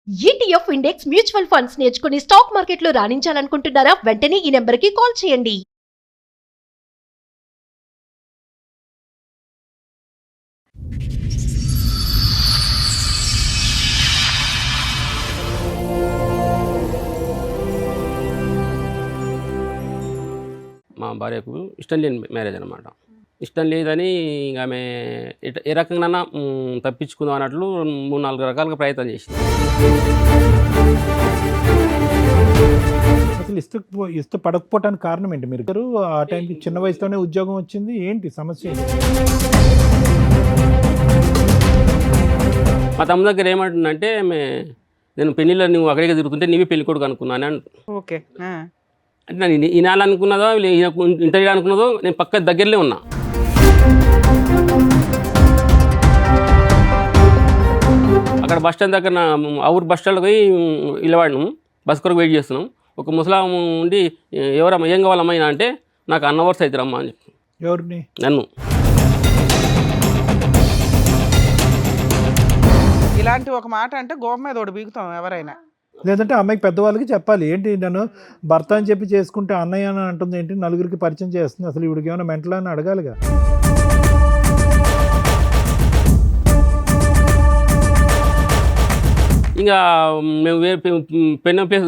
ETF index mutual funds నేర్చుకుని stock మార్కెట్లో రాణించాలనుకుంటున్నారా? వెంటనే ఈ నెంబర్కి కాల్ చేయండి. మా భార్యకు ఇష్టం లేని మ్యారేజ్ అనమాట. ఇష్టం లేదని ఇంక ఆమె ఏ రకంగా తప్పించుకుందాం అన్నట్లు 3-4 రకాలుగా ప్రయత్నం చేసింది. అసలు ఇష్టపడకపోవటానికి కారణం ఏంటి? మీరు ఆ టైంకి చిన్న వయసులోనే ఉద్యోగం వచ్చింది, ఏంటి సమస్య ఏంటి? మా తమ్ముడు దగ్గర ఏమంటుందంటే నేను పెళ్ళిలో నువ్వు అక్కడికి తిరుగుతుంటే నీవే పెళ్లి కొడుకు అనుకున్నాను అని. ఓకే. అంటే నేను ఈనాలనుకున్నదో ఇంటర్వ్యూ అనుకున్నదో నేను పక్క దగ్గరలో ఉన్నా. అక్కడ బస్ స్టాండ్ దగ్గర ఊరు బస్ స్టాండ్కి పోయి ఇళ్ళవాడినాం, బస్ కొరకు వెయిట్ చేస్తున్నాం. ఒక ముసలాం ఉండి ఎవరమ్మా ఏం కావాలమ్మా అంటే నాకు అన్నవర్స్ అవుతారమ్మా అని చెప్పి. ఎవరిని? నన్ను. ఇలాంటి ఒక మాట అంటే గోప మీద ఒకటి బీగుతాం ఎవరైనా. లేదంటే అమ్మాయికి పెద్దవాళ్ళకి చెప్పాలి, ఏంటి నన్ను భర్త అని చెప్పి చేసుకుంటే అన్నయ్య అని అంటుంది ఏంటి, నలుగురికి పరిచయం చేస్తుంది, అసలు ఇవిడికి ఏమైనా మెంటల్ అని అడగాలిగా. ఇంకా మేము పెన్న ప్లేస్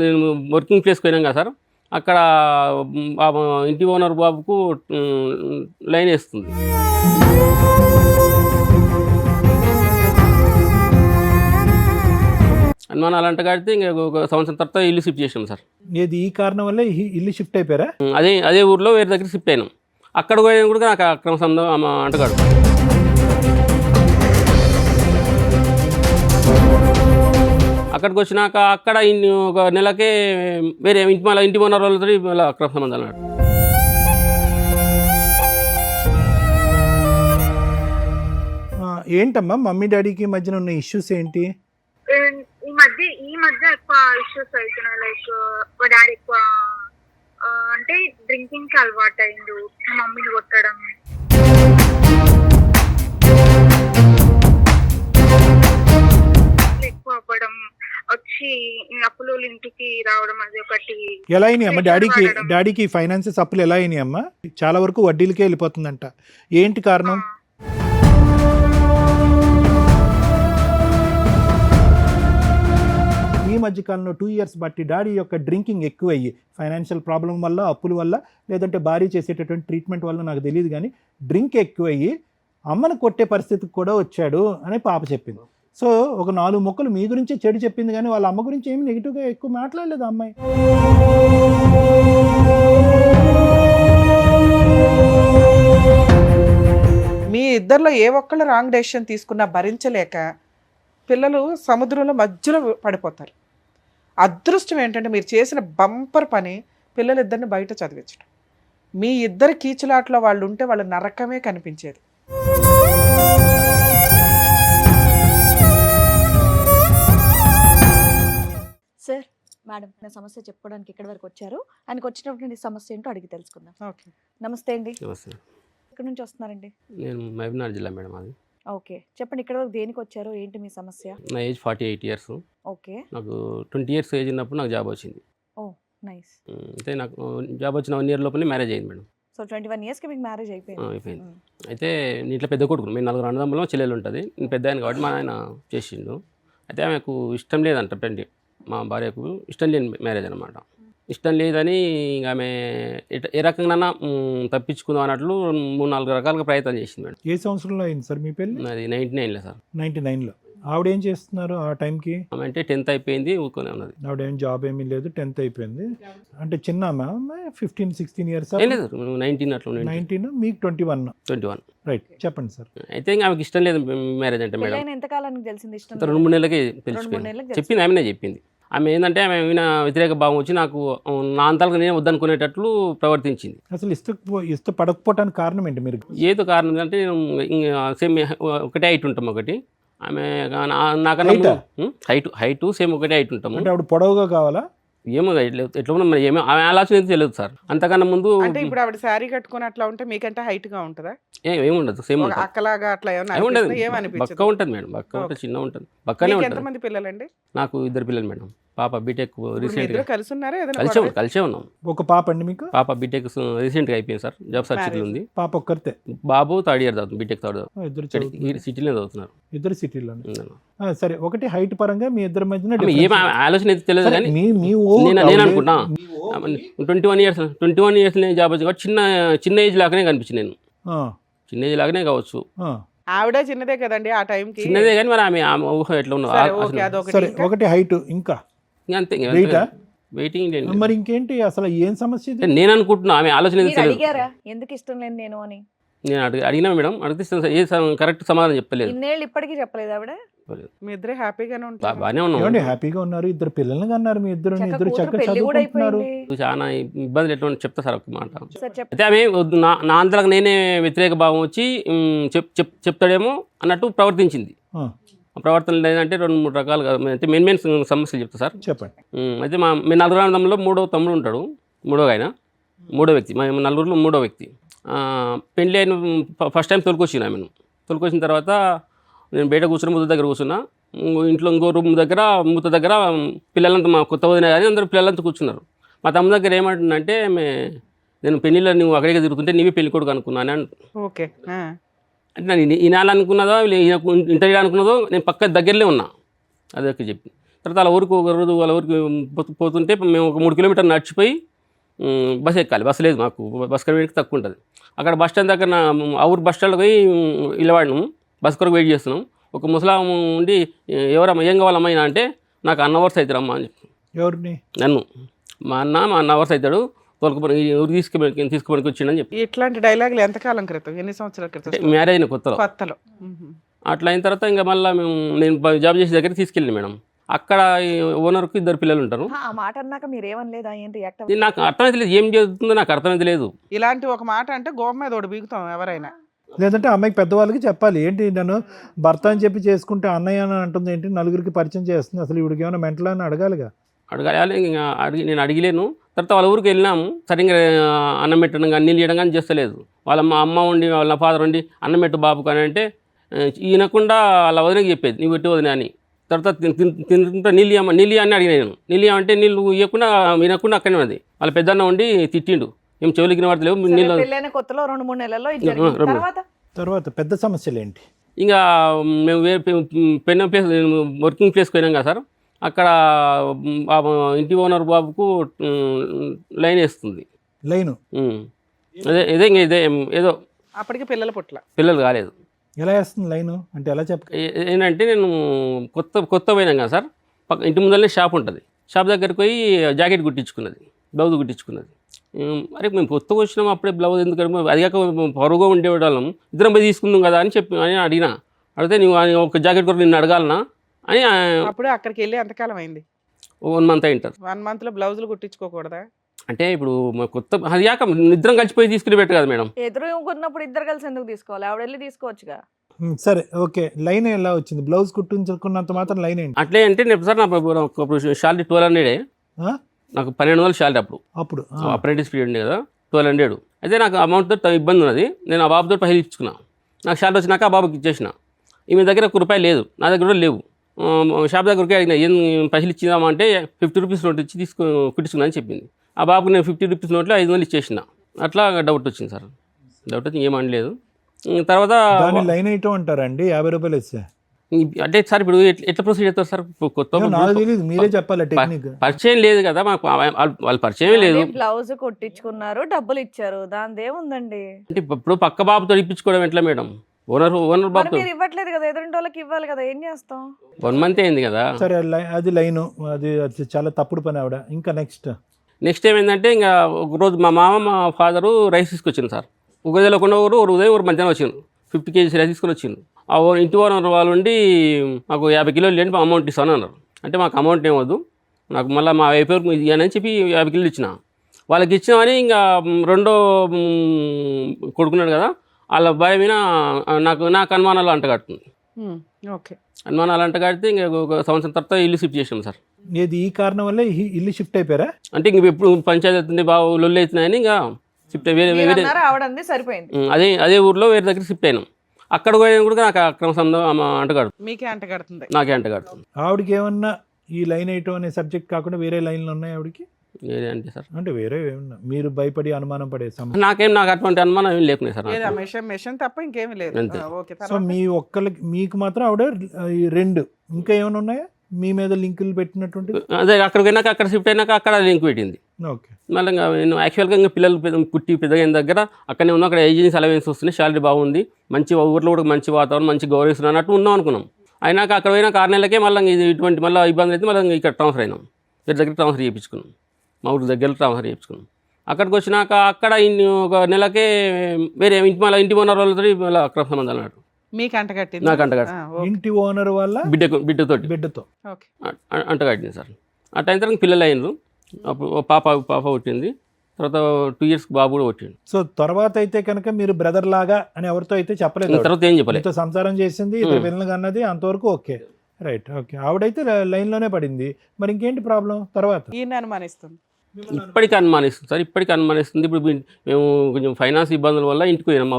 వర్కింగ్ ప్లేస్కి పోయినాం కదా సార్, అక్కడ ఇంటి ఓనర్ బాబుకు లైన్ వేస్తుంది. అనుమానాలు అంట కడితే ఇంకా ఒక సంవత్సరం తర్వాత ఇల్లు షిఫ్ట్ చేసాం సార్. ఏది ఈ కారణం వల్ల ఇల్లు షిఫ్ట్ అయిపోయారా? అదే ఊర్లో వేరే దగ్గర షిఫ్ట్ అయినాం. అక్కడ పోయినా కూడా నాకు అక్రమ సంబంధం అంటగాడు. అక్కడికి వచ్చినాక అక్కడ ఒక నెలకే వేరే ఇంటి ఓనర్ వాళ్ళతో అక్రమ సంబంధాలు అన్నాడు. ఏంటమ్మా మమ్మీ డాడీకి మధ్యన ఉన్న ఇష్యూస్ ఏంటి? ఈ మధ్య ఎక్కువ ఇష్యూస్ అవుతున్నాయి. లైక్ మా డాడీ ఎక్కువ అంటే డ్రింకింగ్ కి అలవాటు అయిండు, మమ్మీని కొట్టడం, ఎక్కువ అవ్వడం, వచ్చి అప్పులు ఇంటికి రావడం, అది ఒకటి. ఎలా అయినాయి అమ్మా డాడీకి ఫైనాన్సెస్ అప్పులు ఎలా అయినాయి అమ్మా? చాలా వరకు వడ్డీలకే వెళ్ళిపోతుందంట, ఏంటి కారణం? ఈ మధ్యకాలంలో 2 years బట్టి డాడీ యొక్క డ్రింకింగ్ ఎక్కువయ్యి ఫైనాన్షియల్ ప్రాబ్లం వల్ల, అప్పుల వల్ల, లేదంటే భార్య చేసేటటువంటి ట్రీట్మెంట్ వల్ల నాకు తెలియదు కానీ డ్రింక్ ఎక్కువయ్యి అమ్మను కొట్టే పరిస్థితికి కూడా వచ్చాడు అని పాప చెప్పింది. సో ఒక 4 ముక్కలు మీ గురించి చెడు చెప్పింది కానీ వాళ్ళ అమ్మ గురించి ఏమి నెగిటివ్గా ఎక్కువ మాట్లాడలేదు అమ్మాయి. మీ ఇద్దరిలో ఏ ఒక్కళ్ళు రాంగ్ డెసిషన్ తీసుకున్నా భరించలేక పిల్లలు సముద్రంలో మధ్యలో పడిపోతారు. అదృష్టం ఏంటంటే మీరు చేసిన బంపర్ పని పిల్లలిద్దరిని బయట చదివించడం. మీ ఇద్దరు కీచులాట్లో వాళ్ళు ఉంటే వాళ్ళ నరకమే కనిపించేది. సార్, మేడం నా సమస్య చెప్పుకోవడానికి ఇక్కడి వరకు వచ్చారు. ఆయనకు వచ్చినటువంటి సమస్య ఏంటో అడిగి తెలుసుకుందాం. ఓకే. నమస్తే అండి. నమస్తే. ఎక్కడి నుంచి వస్తున్నారండి? నేను మహబూబ్నగర్ జిల్లా మేడం. అది ఓకే, చెప్పండి ఇక్కడ వరకు దేనికి వచ్చారు, ఏంటి మీ సమస్య? నా ఏజ్ 48 years. ఓకే. నాకు 20 years ఏజ్ ఉన్నప్పుడు నాకు జాబ్ వచ్చింది. ఓ నైస్. అయితే నాకు జాబ్ వచ్చిన 1 year లోపలే మ్యారేజ్ అయింది మేడం. సో 21 yearsకి మీకు మ్యారేజ్ అయిపోయింది. అయిపోయింది. అయితే నేను ఇట్లా పెద్ద కొడుకు, మేము 4 అన్నదమ్ములం, చెల్లెలు ఉంటుంది. నేను పెద్ద ఆయన కాబట్టి మా ఆయన చేసిండు. అయితే ఆమెకు ఇష్టం లేదంట పెళ్లి. మా భార్యకు ఇష్టం లేని మ్యారేజ్ అనమాట. ఇష్టం లేదని ఇంక ఆమె ఏ రకంగా తప్పించుకుందాం అన్నట్లు 3-4 రకాలుగా ప్రయత్నం చేసింది మేడం. ఏ సంవత్సరంలో అయింది సార్ మీ పెళ్ళి? అది 99లో సార్. 99లో. ఆవిడ ఏం చేస్తున్నారు ఆ టైంకి? ఆమె అంటే 10th అయిపోయింది, ఊరుకొని ఉన్నది. ఆవిడ ఏం జాబ్ ఏమీ లేదు, 10th అయిపోయింది. అంటే చిన్న 15-16 years? లేదు 19 అట్లా. 19, మీకు 21. రైట్, చెప్పండి సార్. అయితే ఇంకా ఆమెకి ఇష్టం లేదు మ్యారేజ్ అంటే మేడం. పెళ్ళైన ఎంత కాలానికి తెలిసింది ఇష్టం? 2-3 నెలలకే తెలిసిపోయింది. చెప్పింది ఆమెనే చెప్పింది. ఆమె ఏంటంటే ఆమె వ్యతిరేక భావం వచ్చి నాకు నా అంతాలకు నేను వద్దనుకునేటట్లు ప్రవర్తించింది. అసలు ఇష్టపడకపోవటానికి కారణం ఏంటి? మీరు ఏదో కారణం అంటే సేమ్ ఒకటే హైట్ ఉంటాం, ఒకటి ఆమె నాకన్నా హైట్ సేమ్ ఒకటే హైట్ ఉంటాము. అంటే ఆవిడ పొడవుగా కావాలా? ఏమో ఎట్లా ఉన్నా మరి ఏమో ఆమె ఆలోచన అయితే తెలియదు సార్. అంతకన్నా ముందు అంటే ఇప్పుడు ఆవిడ శారీ కట్టుకుని అట్లా ఉంటే మీకంటే హైట్ గా ఉంటుందా? ఏముండదు, సేమ్ ఒక ఉంటుంది. అక్కలాగా అట్లా ఏమన్నా ఏముండదు, అనిపిస్తుందా? బక్క ఏమనిపించదు? ఉంటుంది మేడం, బక్క ఉంటుంది, ఓకే. చిన్న ఉంటుంది, బక్కనే మీకు ఉంటుంది. ఎంతమంది పిల్లలండి? నాకు 2 పిల్లలు మేడం. పాప బీటెక్ ఇప్పుడు మీ రీసెంట్గా ఇద్దరు కలిసి ఉన్నారా? ఏదైనా కలిసే ఉన్నాం. ఒక పాప అండి మీకు? పాప బీటెక్ రీసెంట్గా అయిపోయింది సార్, జాబ్ సర్చింగ్లో ఉంది. పాప ఒక్కరితే? బాబు 3rd ఇయర్ చదువుతుంది, బీటెక్ 3rd ఇద్దరు ఈ సిటీలో చదువుతున్నారు. ఇద్దరు సిటీలో. సరే, ఒకటి హైట్ పరంగా మీ ఇద్దరి మధ్యన ఏం ఆలోచన అయితే తెలియదు సరే, కానీ నేను అనుకుంటా 21 ఇయర్స్ జాబ్ వచ్చి కాబట్టి చిన్న ఏజ్ లాగానే కనిపించింది. నేను చిన్న ఏజ్ లాగానే కావచ్చు, ఆవిడ చిన్నదే కదండి ఆ టైంకి. చిన్నదే కానీ మరి ఆమె ఊహ ఎట్లా సరే, ఓకే, ఉన్నది అదొకటి. సరే, ఒకటి హైట్, ఇంకా అంతే. వెయిటా? వెయిటింగ్ మరి ఇంకేంటి అసలు ఏం సమస్య ఇది? నేను అనుకుంటున్నా ఆమె ఆలోచన అయితే మీరు తెలియదు. అడిగారా ఎందుకు ఇష్టం లేదు నేను అని? నేను అడిగినా మేడం, అడిగితే కరెక్ట్ సమాధానం చెప్పలేదు. ఇన్నేళ్ళు ఇప్పటికీ చెప్పలేదు ఆవిడ? మీ ఇద్దరే హ్యాపీగానే ఉంటారు. బాగానే ఉన్నాం. ఏమండి, హ్యాపీగా ఉన్నారు, ఇద్దరు పిల్లల్ని అన్నారు, మీ ఇద్దరు కూతురు చక్కగా పెళ్లి కూడా చదువుకుంటున్నారు. అయిపోయింది. చాలా ఇబ్బందులు ఎట్లా ఉన్నాయో చెప్తా సార్ ఒక మాట. సార్ చెప్పండి. అయితే ఆమె నా అంతలకు నేనే వ్యతిరేక భావం వచ్చి చెప్తాడేమో అన్నట్టు ప్రవర్తించింది. ఆ, ఆ ప్రవర్తనలు ఏంటంటే 2-3 రకాలుగా అయితే మెయిన్ సమస్యలు చెప్తా సార్. చెప్పండి. అయితే మేము 4 అన్నదమ్ములో 3వ తమ్ముడు ఉంటాడు, 3వ ఆయన, 3వ వ్యక్తి, మా 4 3వ వ్యక్తి. పెళ్ళి అయిన ఫస్ట్ టైం తొలికొచ్చిన ఆమెను. తొలికొచ్చిన తర్వాత నేను బయట కూర్చున్న ముద్ద దగ్గర కూర్చున్నా, ఇంట్లో ఇంకో రూమ్ దగ్గర మూత దగ్గర పిల్లలంతా మా కొత్త వదిన కానీ అందరూ పిల్లలంతా కూర్చున్నారు. మా తమ్ముడు దగ్గర ఏమంటుందంటే, నేను పెళ్ళిలో నువ్వు అక్కడికి తిరుగుతుంటే నీవే పెళ్లి కొడుకు అనుకున్నాను అని. ఓకే. అంటే నేను ఈనాలనుకున్నదో ఇంటర్వ్యూ అనుకున్నదో నేను పక్క దగ్గరలో ఉన్నా, అదొక చెప్పి. తర్వాత వాళ్ళ ఊరికి ఒక రోజు వాళ్ళ ఊరికి పోతుంటే మేము ఒక 3 కిలోమీటర్లు నడిచిపోయి బస్ ఎక్కాలి. బస్సు లేదు మాకు, బస్ కడికి తక్కువ ఉంటుంది. అక్కడ బస్ స్టాండ్ దగ్గర ఆ ఊరు బస్ స్టాండ్కి పోయి ఇళ్ళవాడినాము, బస్ కొరకు వెయిట్ చేస్తున్నాం. ఒక ముసలాం ఉండి, ఎవరమ్మా ఏం కావాలమ్మా అంటే, నాకు అన్న అవర్స్ అవుతారమ్మా అని చెప్పి. ఎవరిని? నన్ను. మా అన్న అవర్స్ అవుతాడు, తోలుకుపోయి ఊరికి తీసుకుపోయి వచ్చిండని చెప్పి. ఇట్లాంటి డైలాగులు ఎంతకాలం క్రితం, ఎన్ని సంవత్సరాల క్రితం? మ్యారేజ్ అయిన కొత్తలో. అట్లా అయిన తర్వాత ఇంకా మళ్ళీ నేను జాబ్ చేసే దగ్గర తీసుకెళ్ళింది మేడం. అక్కడ ఓనర్కి 2 పిల్లలు ఉంటారు. ఆ మాట అన్నాక మీరు ఏమనలేదా? ఏం రియాక్ట్? నాకు అర్థమైతే లేదు, ఏం చేస్తుందో నాకు అర్థమైతే లేదు. ఇలాంటి ఒక మాట అంటే గోప మీద ఒకటి బీగుతాం ఎవరైనా. లేదంటే అమ్మాయికి పెద్దవాళ్ళకి చెప్పాలి, ఏంటి నన్ను భర్త అని చెప్పి చేసుకుంటే అన్నయ్య అని అంటుంది ఏంటి, నలుగురికి పరిచయం చేస్తుంది, అసలు ఇవిడికి ఏమైనా మెంటల్ అని అడగాలిగా. అడగాలి, ఇంకా నేను అడిగలేను. తర్వాత వాళ్ళ ఊరికి వెళ్ళినాము, సరిగ్గా అన్నం పెట్టడం కానీ నీళ్ళు చేయడం కానీ చేస్తలేదు. వాళ్ళ మా అమ్మ ఉండి వాళ్ళ ఫాదర్ ఉండి అన్నం పెట్టు బాబు కానీ అంటే ఈయనకుండా వాళ్ళ వదినకి చెప్పేది, నీవు పెట్టు వదిన అని. తర్వాత తింటుంటే నీళ్ళు అని అడిగినాను. నీళ్ళు అంటే నీళ్ళు ఇవ్వకుండా వినకుండా అక్కడనే ఉన్నది. వాళ్ళ పెద్దన్న ఉండి తిట్టిండు, ఏం చెవులకి పడతలేవు నీళ్ళు. పెళ్ళైన కొత్తలో 2-3 నెలల్లో ఇది జరిగింది. తర్వాత పెద్ద సమస్యలు ఏంటి? ఇంకా మేము పెన్న ప్లేస్ వర్కింగ్ ప్లేస్కి పోయినాం కదా సార్, అక్కడ ఇంటి ఓనర్ బాబుకు లైన్ వేస్తుంది. లైను? ఇదే ఏదో అప్పటికి పిల్లలు కాలేదు. ఎలా వేస్తుంది లైను అంటే ఎలా ఏంటంటే నేను కొత్త పోయినాం కదా సార్, ఇంటి ముందరనే షాప్ ఉంటుంది. షాప్ దగ్గరికి పోయి జాకెట్ కుట్టించుకున్నది, బ్లౌజ్ కుట్టించుకున్నది. అరే మేము కొత్తగా వచ్చినాం, అప్పుడే బ్లౌజ్ ఎందుకంటే అది కాక పొరుగుగా ఉండేవాళ్ళం, ఇద్దరం పోయి తీసుకుందాం కదా అని అడిగినా. అడిగితే నువ్వు ఒక జాకెట్ కొరకు నిన్ను అడగాలనా అని. అప్పుడు అక్కడికి వెళ్ళి ఎంతకాలం అయింది? 1 మంత్ అయింటారు. 1 మంత్లో బ్లౌజులు కుట్టించుకోకూడదా? అంటే ఇప్పుడు కొత్త అది కాక ఇద్దరం కలిసిపోయి తీసుకుని పెట్టు కదా మేడం. ఎదురు కొన్నప్పుడు ఇద్దరు కలిసి ఎందుకు తీసుకోవాలి? ఆవిడ వెళ్ళి తీసుకోవచ్చుగా. సరే, ఓకే. లైన్ ఎలా వచ్చింది? బ్లౌజ్ కుట్టించుకున్నంత మాత్రం లైన్ ఏంటి? అట్లే అంటే నేను సార్ నాకు శాలరీ 1200, నాకు 1200 శాలరీ అప్పుడు అప్రెంటిస్ పీరియడ్ ఉంది కదా, 1200. అయితే నాకు అమౌంట్తో ఇబ్బంది ఉన్నది. నేను ఆ బాబుతో పైసలు ఇచ్చుకున్నా. నాకు శాలరీ వచ్చినాక ఆ బాబుకి ఇచ్చేసిన. ఈమె దగ్గర ₹1 లేదు, నా దగ్గర కూడా లేవు. షాప్ దగ్గరికి అడిగిన, ఏం పైసలు ఇచ్చిందామా అంటే 50 రూపీస్ నోట్ ఇచ్చి కుట్టించుకున్నా అని చెప్పింది. ఆ బాబుకి నేను 50 రూపీస్ నోట్లో 500 ఇచ్చేసిన. అట్లా డౌట్ వచ్చింది సార్. డౌట్ వచ్చి ఏమనలేదు. తర్వాత లైన్ ఐటమ్ అంటారండి, ₹50 ఇచ్చా అంటే సార్ ఇప్పుడు ఎట్లా ప్రొసీడ్ అవుతారు సార్? కొత్త మీరే చెప్పాలి, టెక్నిక్ పరిచయం లేదు కదా మాకు, వాళ్ళ పరిచయం లేదు. బ్లౌజ్ కొట్టించుకున్నారు, డబ్బులు ఇచ్చారు, దాని ఏముందండి? అంటే ఇప్పుడు పక్క బాబుతో ఇప్పించుకోవడం ఎట్లా మేడం? ఓనర్ బాబుతో మీరు ఇవ్వట్లేదు కదా, ఎదురింటి వాళ్ళకి ఇవ్వాలి కదా, ఏం చేస్తాం? 1 మంత్ అయింది కదా. సరే, అది లైను, అది చాలా తప్పుడు పని ఆవిడ. ఇంకా నెక్స్ట్ ఏమైందంటే, ఇంకా ఒకరోజు మా మామ మా ఫాదరు రైస్ తీసుకొచ్చింది సార్. ఒక తెలియకుండా ఒకరు ఉదయం ఒక మధ్యాహ్నం వచ్చింది, 50 కేజీస్ రైస్ తీసుకొని వచ్చింది. ఆ ఇంటి ఓనర్ వాళ్ళు ఉండి మాకు 50 కిలోలు లేని అమౌంట్ ఇస్తాను అన్నారు. అంటే మాకు అమౌంట్ ఏమొద్దు, నాకు మళ్ళీ మా వైపు ఇవ్వని చెప్పి 50 కిలోలు ఇచ్చిన. వాళ్ళకి ఇచ్చినామని ఇంకా రెండో కొడుకున్నాడు కదా, వాళ్ళ భార్య మీద నాకు అనుమానాలు అంటగడుతుంది. ఓకే. అనుమానాలు అంటగడితే ఇంకా ఒక సంవత్సరం తర్వాత ఇల్లు షిఫ్ట్ చేసినాం సార్. ఏది ఈ కారణం వల్ల ఇల్లు షిఫ్ట్ అయిపోయారా? అంటే ఇంక ఎప్పుడు పంచాయతీ అవుతుంది బాగా లొల్లు అవుతున్నాయని ఇంకా షిఫ్ట్ వేరే మీరు వేరే అన్నారు, ఆవిడంది సరిపోయింది. అదే ఊర్లో వేరే దగ్గర షిఫ్ట్ అయినాం. అక్కడ పోయినా కూడా నాకు అక్రమ సంబంధం అంటగాడు, మీకే అంటగడుతుంది. నాకే అంటగాడుతుంది. ఆవిడకి ఏమన్నా ఈ లైన్ వేయటం అనే సబ్జెక్ట్ కాకుండా వేరే లైన్లు ఉన్నాయి ఆవిడకి? వేరే అంటే సార్ అంటే వేరే ఏమన్నా మీరు భయపడి అనుమానం పడే సమస్య? నాకు అటువంటి అనుమానం ఏం లేకున్నాయి సార్. ఏదా మెషిన్ తప్ప ఇంకేమీ లేదు. అంతే. ఓకే, సో మీ ఒక్కరికి మీకు మాత్రం ఆవిడ ఈ 2 ఇంకా ఏమైనా ఉన్నాయా మీ మీద లింకులు పెట్టినటువంటి? అదే అక్కడికి వెళ్ళాక అక్కడ షిఫ్ట్ అయినాక అక్కడ లింక్ పెట్టింది. ఓకే. మళ్ళీ ఇంకా నేను యాక్చువల్గా ఇంకా పిల్లలు పుట్టి పెద్దగైన దగ్గర అక్కడనే ఉన్నాం. అక్కడ ఏజెన్సీ అలవెన్స్ వస్తున్నాయి, శాలరీ బాగుంది, మంచి ఊర్లో కూడా మంచి వాతావరణం, మంచి గౌరవిస్తున్నా అన్నట్టు ఉందాం అనుకున్నాం. అయినాక అక్కడ పోయినా 6 నెలలకే మళ్ళీ ఇటువంటి మళ్ళీ ఇబ్బంది అయితే మళ్ళీ ఇక్కడ ట్రాన్స్ఫర్ అయినాం. వేరే దగ్గర ట్రాన్స్ఫర్ చేయించుకున్నాం, మా ఊరి దగ్గర ట్రాన్స్ఫర్ చేయించుకున్నాం. అక్కడికి వచ్చినాక అక్కడ ఒక నెలకే వేరే ఇంటి ఓనర్ వాళ్ళతో మళ్ళీ అక్రమ సంబంధాలు అన్నట్టు మీకు అంటగట్టింది. నాకు అంటగట్టు. ఇంటి ఓనర్ వల్ల బిడ్డతో ఓకే. అంటగట్టింది సార్. ఆ టైం తర్వాత పిల్లలు అయినారు. అప్పుడు పాప పుట్టింది. తర్వాత 2 years బాబు కూడా పుట్టిండు. సో తర్వాత అయితే కనుక మీరు బ్రదర్ లాగా అని ఎవరితో అయితే చెప్పలేదు, తర్వాత ఏం చెప్పలేదు. మీతో సంసారం చేసింది, ఇద్దరు పిల్లలు అన్నది అంతవరకు ఓకే, రైట్, ఓకే. ఆవిడైతే లైన్లోనే పడింది, మరి ఇంకేంటి ప్రాబ్లం తర్వాత? ఈయన అనుమానిస్తుంది. ఇప్పటికీ అనుమానిస్తుంది సార్, ఇప్పటికీ అనుమానిస్తుంది. ఇప్పుడు మేము కొంచెం ఫైనాన్స్ ఇబ్బందుల వల్ల ఇంటికి పోయినాం.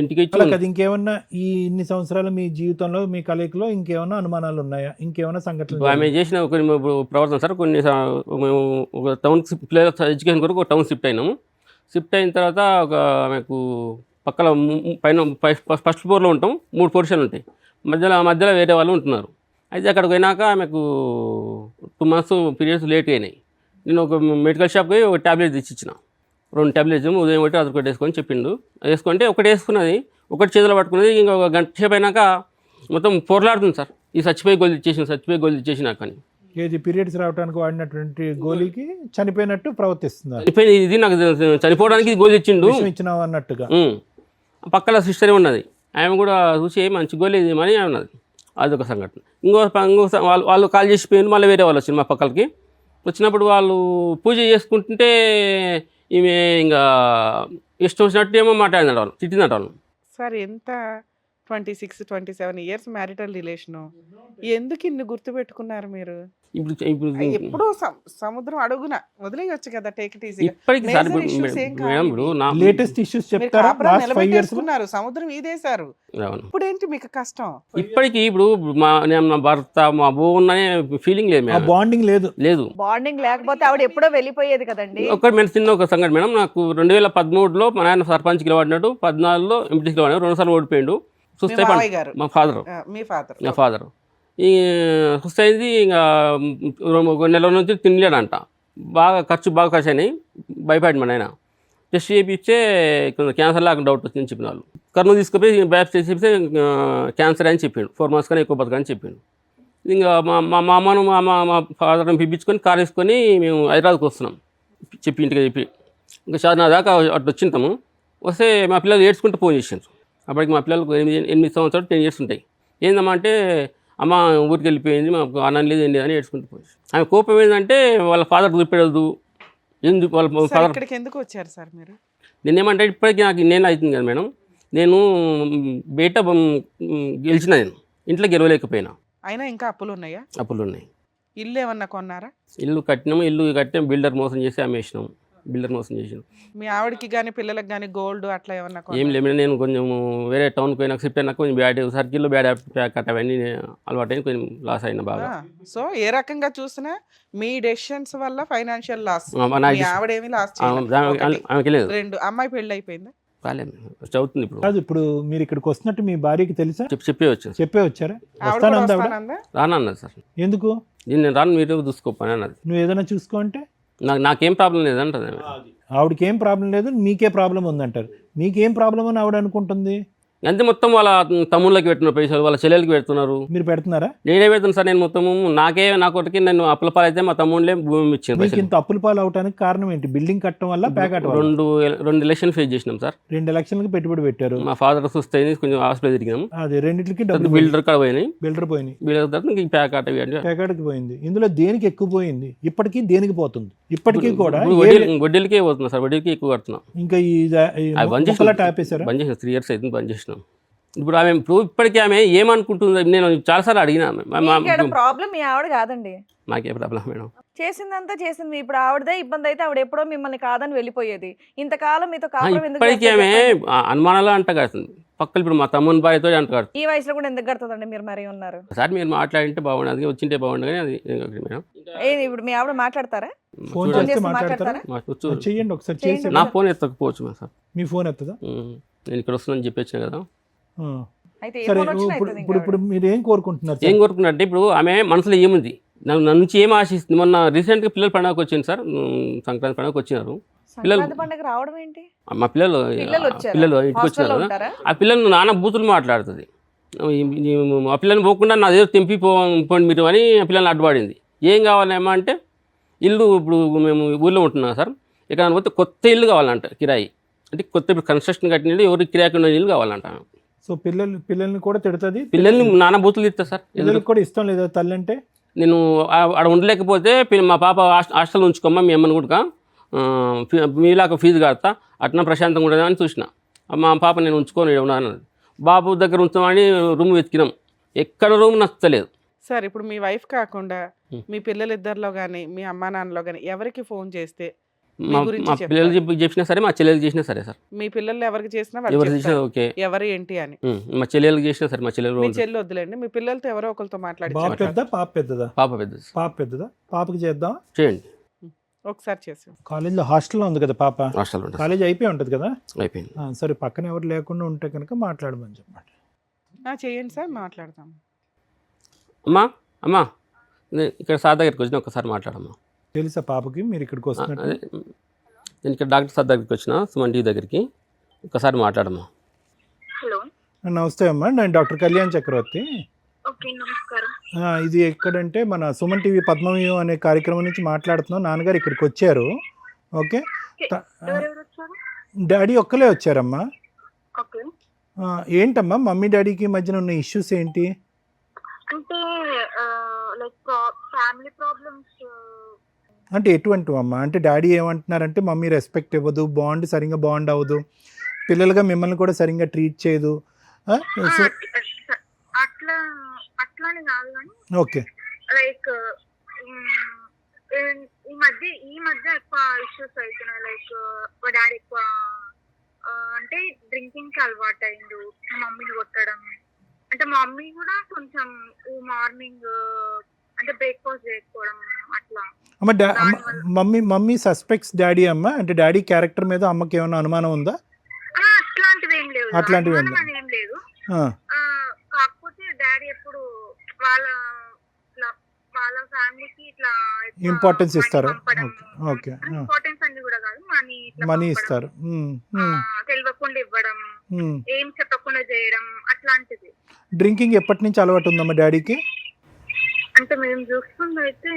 ఇంటికి ఇచ్చి అది ఇంకేమన్నా ఈ ఇన్ని సంవత్సరాలు మీ జీవితంలో మీ కలయికలో ఇంకేమన్నా అనుమానాలు ఉన్నాయా? ఇంకేమన్నా సంఘటనలు? ఆమె చేసిన కొన్ని ప్రవర్తన సార్, కొన్ని మేము ఒక టౌన్ పిల్లల ఎడ్యుకేషన్ కొరకు ఒక టౌన్ షిఫ్ట్ అయినాము. షిఫ్ట్ అయిన తర్వాత ఒక ఆమెకు పక్కన పైన ఫస్ట్ ఫ్లోర్లో ఉంటాం, 3 portions ఉంటాయి. మధ్యలో వేరే వాళ్ళు ఉంటున్నారు. అయితే అక్కడికి పోయినాక ఆమెకు 2 months పీరియడ్స్ లేట్గా అయినాయి. నేను ఒక మెడికల్ షాప్కి ఒక ట్యాబ్లెట్ తెచ్చిచ్చిన, 2 tablets, ఉదయం ఒకటి రాత్రి ఒకటి వేసుకొని చెప్పిండు. వేసుకుంటే ఒకటి వేసుకున్నది, ఒకటి చేతిలో పట్టుకున్నది. ఇంకా ఒక గంట సేపు అయినాక మొత్తం పొరలాడుతుంది సార్. ఈ చచ్చిపోయి గోళీ ఇచ్చేసి నాకు అని. ఏది పీరియడ్స్ రావడానికి వాడినటువంటి గోళీకి చనిపోయినట్టు ప్రవర్తిస్తున్నారు, చనిపోయింది. ఇది నాకు చనిపోవడానికి గోళీ ఇచ్చిండు, ఇచ్చినావు అన్నట్టుగా. పక్కన సిస్టరే ఉన్నది, ఆమె కూడా చూసి మంచి గోళీ ఇదేమని ఉన్నది. అదొక సంఘటన. ఇంకో వాళ్ళు కాల్ చేసిపోయింది. మళ్ళీ వేరే వాళ్ళు వచ్చింది మా పక్కలకి. వచ్చినప్పుడు వాళ్ళు పూజ చేసుకుంటుంటే ఈమె ఇంకా ఇష్టం వచ్చినట్టు ఏమో మాట్లాడినట్టు వాళ్ళు, తిట్టినట్టు వాళ్ళు. సార్ ఎంత 26-27 years మ్యారిటల్ రిలేషను, ఎందుకు ఇన్ని గుర్తుపెట్టుకున్నారు మీరు? ఇప్పుడు ఎప్పుడు సముద్రం అడుగున వదిలేయొచ్చు కదా, టేక్ ఇట్ ఈజీ. ఇప్పటికి సార్ మేడం ఇప్పుడు లేటెస్ట్ ఇష్యూస్ చెప్తారా? లాస్ట్ 5 years సముద్రం ఈదేశారు, ఇప్పుడు ఏంటి మీకు కష్టం? ఇప్పటికి ఇప్పుడు నా భర్త మా అబ్బో ఉన్నానే ఫీలింగ్ లేదు మేడం, బాండింగ్ లేదు. బాండింగ్ లేకపోతే ఆవిడ ఎప్పుడో వెళ్ళిపోయేది కదండి. చిన్న ఒక సంగతి మేడం, నాకు 2013లో మా నాయన సర్పంచ్కి వాడినాడు, 14లో ఎంపీటీసీకి వాడినాడు, 2 సార్లు ఓడిపోయాడు. చూస్తే మా నా ఫాదర్ ఈ చూస్తే అయింది. ఇంకా 1 నెల నుంచి తినలేడంట, ఖర్చు అయినాయి. భయపడి మా నాయన టెస్ట్ చేయించే క్యాన్సర్ లాగా డౌట్ వచ్చిందని చెప్పిన వాళ్ళు. కర్నూలు తీసుకుపోయి బ్యాప్ చేసి క్యాన్సర్ అని చెప్పిండు, 4 months కానీ ఎక్కువ బతకని చెప్పిండు. ఇంకా మా అమ్మను మా ఫాదర్ని పిలిపించుకొని కార్ వేసుకొని మేము హైదరాబాద్కి వస్తున్నాం, ఇంటికి చెప్పి. ఇంకా చాలా నా దాకా అటు వచ్చింటాము. వస్తే మా పిల్లలు ఏడ్చుకుంటూ ఫోన్ చేసాను. అప్పటికి మా పిల్లలకు 8 సంవత్సరాలు 10 years ఉంటాయి. ఏందమ్మా అంటే, అమ్మ ఊరికి వెళ్ళిపోయింది, మాకు అన్నం లేదు ఏం లేదని ఏడ్చుకుంటూ పోయి. ఆమె కోపం ఏంటంటే వాళ్ళ ఫాదర్ చూపెడదు. ఎందుకు వాళ్ళ ఫాదర్ ఇక్కడికి ఎందుకు వచ్చారు సార్ మీరు? నేనేమంటే ఇప్పటికీ నాకు నేను అవుతుంది కదా మేడం, నేను బయట గెలిచిన, నేను ఇంట్లో గెలవలేకపోయినా. అయినా ఇంకా అప్పులు ఉన్నాయా? అప్పులు ఉన్నాయి. ఇల్లు ఏమన్నా కొన్నారా? ఇల్లు కట్టాము, బిల్డర్ మోసం చేసి అమ్మేసినాం. మీ ఆవిడకి కానీ పిల్లలకి కానీ గోల్డ్ అట్లా ఏమన్నా? ఏం లేదు, నేను కొంచెం వేరే టౌన్కి పోయినాక షిఫ్ట్ అయినా కొంచెం బ్యాడ్ సర్కిల్లో బ్యాడ్ కట్ అవన్నీ అలవాటు అయిన కొంచెం లాస్ అయినా బాగా. సో ఏ రకంగా చూసినా మీ డెసిషన్స్ వల్ల ఫైనాన్షియల్ లాస్. ఆవిడేమి లాస్ ఆమెకి లేదు. 2 అమ్మాయి పెళ్ళి అయిపోయిందా? కాలేదు, చదువుతుంది ఇప్పుడు. కాదు, ఇప్పుడు మీరు ఇక్కడికి వస్తున్నట్టు మీ భార్యకి తెలుసా? చెప్పే వచ్చారా? రానన్నది సార్. ఎందుకు? నేను రాను, మీరు చూసుకోపని అన్నది. నువ్వు ఏదైనా చూసుకో అంటే నాకేం ప్రాబ్లం లేదంటది. ఆవిడకి ఏం ప్రాబ్లం లేదు, మీకే ప్రాబ్లం ఉందంటారు. మీకేం ప్రాబ్లం అని ఆవిడ అనుకుంటుంది. అంతే, మొత్తం వాళ్ళ తమ్ముళ్ళకి పెట్టిన పైసలు వాళ్ళ చెల్లెలకి పెడుతున్నారు. మీరు పెడుతున్నారా? నేనే పెడుతున్నాను సార్. నేను మొత్తము నాకొకటికి నేను అప్పుల పాలు అయితే మా తమ్ముళ్ళే భూమి ఇచ్చింది. ఇంత అప్పుల పాలు అవడానికి కారణం ఏంటి? బిల్డింగ్ కట్టడం వల్ల? ప్యాకెట్ 2 ఎలక్షన్ ఫేస్ చేసినాం సార్. 2 ఎలక్షన్లకు పెట్టుబడి పెట్టారు. మా ఫాదర్ చూస్తే కొంచెం హాస్పిటల్ తిరిగినాం. అది రెండింటికి డబ్బులు. బిల్డర్ కాడ పోయినాయి. బిల్డర్ తర్వాత ప్యాకెట్కి పోయింది. ఇందులో దేనికి ఎక్కువ పోయింది? ఇప్పటికీ దేనికి పోతుంది? ఇప్పటికీ కూడా వడ్డీలకే పోతున్నా సార్, వడ్డీలకి ఎక్కువ కడుతున్నాం. ఇంకా బంద్ చేసిన 3 years అయితే బంద్ చేసినాం. ఇప్పుడు ఆమె ఇప్పటికీ ఆమె ఏమనుకుంటుందో నేను చాలాసార్లు అడిగినా ఆమె. ప్రాబ్లం మీ ఆవిడ కాదండి, మాకే ప్రాబ్లం మేడం. చేసిందంతా చేసింది. ఇప్పుడు ఆవిడదే ఇబ్బంది అయితే ఆవిడ ఎప్పుడో మిమ్మల్ని కాదని వెళ్ళిపోయేది. ఇంతకాలం మీతో కాపురం ఎందుకు ఇప్పటికీ చేస్తుంది ఆమె చెప్పండి? అనుమానాలు అంట కడుతుంది. పక్కన ఇప్పుడు మా తమ్ముని భార్యతో అంట కడుతుంది. ఈ వయసులో కూడా ఎందుకు కడుతుందండి? మీరు మరీ ఉన్నారు. ఒకసారి మీరు మాట్లాడింటే బాగుండదు, వచ్చింటే బాగుండు కానీ అది మేడం. ఏది ఇప్పుడు మీ ఆవిడ మాట్లాడతారా? ఫోన్ చూడండి. చేస్తే చేసి మాట్లాడతారా? మాట్లాడతారా? చెయ్యండి ఒకసారి చేయండి. చేసి నా ఫోన్ ఎత్తకపోవచ్చు మేడం సార్. మీ ఫోన్ ఎత్తదా? నేను ఇక్కడ వస్తున్నాను చెప్పొచ్చిన కదా. ఆ. అయితే ఏ సరే ఫోన్ వచ్చినా ఇప్పుడు అవుతుంది ఇప్పుడు ఇంకా ఇప్పుడు మీరు ఏం కోరుకుంటున్నారు ఏం సార్? కోరుకున్నట్టే ఇప్పుడు ఆమె మనసులో ఏముంది, నన్ను నుంచి ఏం ఆశిస్తుంది. మొన్న రీసెంట్గా పిల్లల పండుగకి వచ్చింది సార్, సంక్రాంతి పండుగకి వచ్చినారు సంక్రాంతి పండుగ రావడం ఏంటి? మా పిల్లలు వచ్చారా? పిల్లలు ఇంటికి హాస్టల్లో వచ్చినారు కదా. ఉంటారా? ఆ పిల్లలు నాన్న బూతులు మాట్లాడుతుంది. ఆ పిల్లల్ని పోకుండా నా దగ్గర తెంపి పోండి మీరు అని ఆ పిల్లల్ని అడ్డుపడింది. ఏం కావాలేమో అంటే ఇల్లు, ఇప్పుడు మేము ఊళ్ళో ఉంటున్నాం సార్, ఇక్కడ పోతే కొత్త ఇల్లు కావాలంట కిరాయి. అంటే కొత్త ఇప్పుడు కన్స్ట్రక్షన్ కట్టిన ఇల్లు, ఎవరికి కిరాయికి ఉన్న ఇల్లు కావాలంట. సో పిల్లల్ని కూడా తిడుతుంది, పిల్లల్ని నాన్న బూతులు తిడతా సార్. పిల్లలకి కూడా ఇష్టం లేదా తల్లి అంటే? నేను ఆడ ఉండలేకపోతే మా పాప హాస్టల్ ఉంచుకోమ్మా మీ అమ్మని కూడా, మీలాగా ఫీజు కడతా, అట్లా ప్రశాంతంగా ఉండదు అని చూసిన. మా పాప నేను ఉంచుకొని ఉన్నాను. బాబు దగ్గర ఉంచామని రూమ్ వెతికినాం, ఎక్కడ రూమ్ నచ్చలేదు. సార్ ఇప్పుడు మీ వైఫ్ కాకుండా మీ పిల్లలిద్దరిలో కానీ మీ అమ్మా నాన్నలో కానీ ఎవరికి ఫోన్ చేస్తే మీ గురించి మా చెప్తారు? పిల్లలు చేసినా సరే, మా చెల్లెలు చేసినా సరే సార్. మీ పిల్లలు ఎవరికి చేసినా వాళ్ళు ఎవరు చేసినా చెప్తారు. ఓకే. ఎవరు ఏంటి అని. మా చెల్లెలు చేసినా సరే, మా మీ చెల్లెలు చెల్లి వద్దులేండి, మీ పిల్లలతో ఎవరో ఒకరితో మాట్లాడి బాబు చెప్పండి. పెద్ద పాప పెద్దదా? పాప పెద్దది. పాప పెద్దదా? పాపకి చేద్దాం. చేయండి. ఒకసారి చేసి కాలేజ్లో హాస్టల్లో ఉంది కదా పాప, హాస్టల్ ఉంటుంది. కాలేజ్ అయిపోయి ఉంటుంది కదా. అయిపోయింది. సరే పక్కన ఎవరు లేకుండా ఉంటే కనుక మాట్లాడమని చెప్పండి. చేయండి సార్, మాట్లాడదాం. అమ్మా అమ్మా నేను ఇక్కడ సార్ దగ్గరికి వచ్చిన ఒకసారి మాట్లాడమ్మా. తెలుసా పాపకి మీరు ఇక్కడికి వస్తున్నట్టు? అదే నేను ఇక్కడ డాక్టర్ సార్ దగ్గరికి వచ్చిన, సుమన్ టీవీ దగ్గరికి, ఒకసారి మాట్లాడమ్మా. హలో, నమస్తే అమ్మా, నేను డాక్టర్ కళ్యాణ్ చక్రవర్తి. ఓకే, నమస్కారం. ఇది ఎక్కడంటే మన సుమన్ టీవీ పద్మవ్యూహం అనే కార్యక్రమం నుంచి మాట్లాడుతున్నాం. నాన్నగారు ఇక్కడికి వచ్చారు. ఓకే, ఎవరెవరు వచ్చారు? డాడీ ఒక్కలే వచ్చారమ్మా. ఓకే, ఏంటమ్మా మమ్మీ డాడీకి మధ్యన ఉన్న ఇష్యూస్ ఏంటి? అంటే లైక్ ఫ్యామిలీ ప్రాబ్లమ్స్. అంటే ఎటువంటి అమ్మా? అంటే డాడీ ఏమంటున్నారంటే మమ్మీ రెస్పెక్ట్ ఇవ్వదు, సరిగ్గా బాండ్ అవ్వదు, పిల్లలుగా మిమ్మల్ని కూడా సరిగ్గా ట్రీట్ చేయదు. సో అట్లా అట్లానే కాదు కానీ ఓకే, లైక్ ఈ మధ్య ఎక్కువ ఇష్యూస్ అవుతున్నాయి. లైక్ మా డాడీ ఎక్కువ అంటే డ్రింకింగ్ కి అలవాటు అయిండు, మా మమ్మీని కొట్టడం. అంటే మా మమ్మీ కూడా కొంచెం మార్నింగ్ అంటే బ్రేక్ఫాస్ట్ చేయకపోవడం అట్లా. మమ్మీ సస్పెక్ట్స్ డాడీ అమ్మ. అంటే డాడీ క్యారెక్టర్ మీద అమ్మకి ఏమైనా అనుమానం ఉందా? అట్లాంటివి ఏం లేదు, అట్లాంటివి ఏం అనుమానం ఏం లేదు. కాకపోతే డాడీ ఎప్పుడు వాళ్ళ ఫ్యామిలీకి ఇట్లా ఇంపార్టెన్స్ ఇస్తారు. ఓకే, ఇంపార్టెన్స్ అన్ని కూడా కాదు, మనీ ఇస్తారు, తెలియకుండా ఇవ్వడం, ఏం చెప్పకుండా చేయడం అట్లాంటిది. డ్రింకింగ్ ఎప్పటి నుంచి అలవాటు ఉందమ్మా డాడీకి? అంటే మేము చూస్తుంది అయితే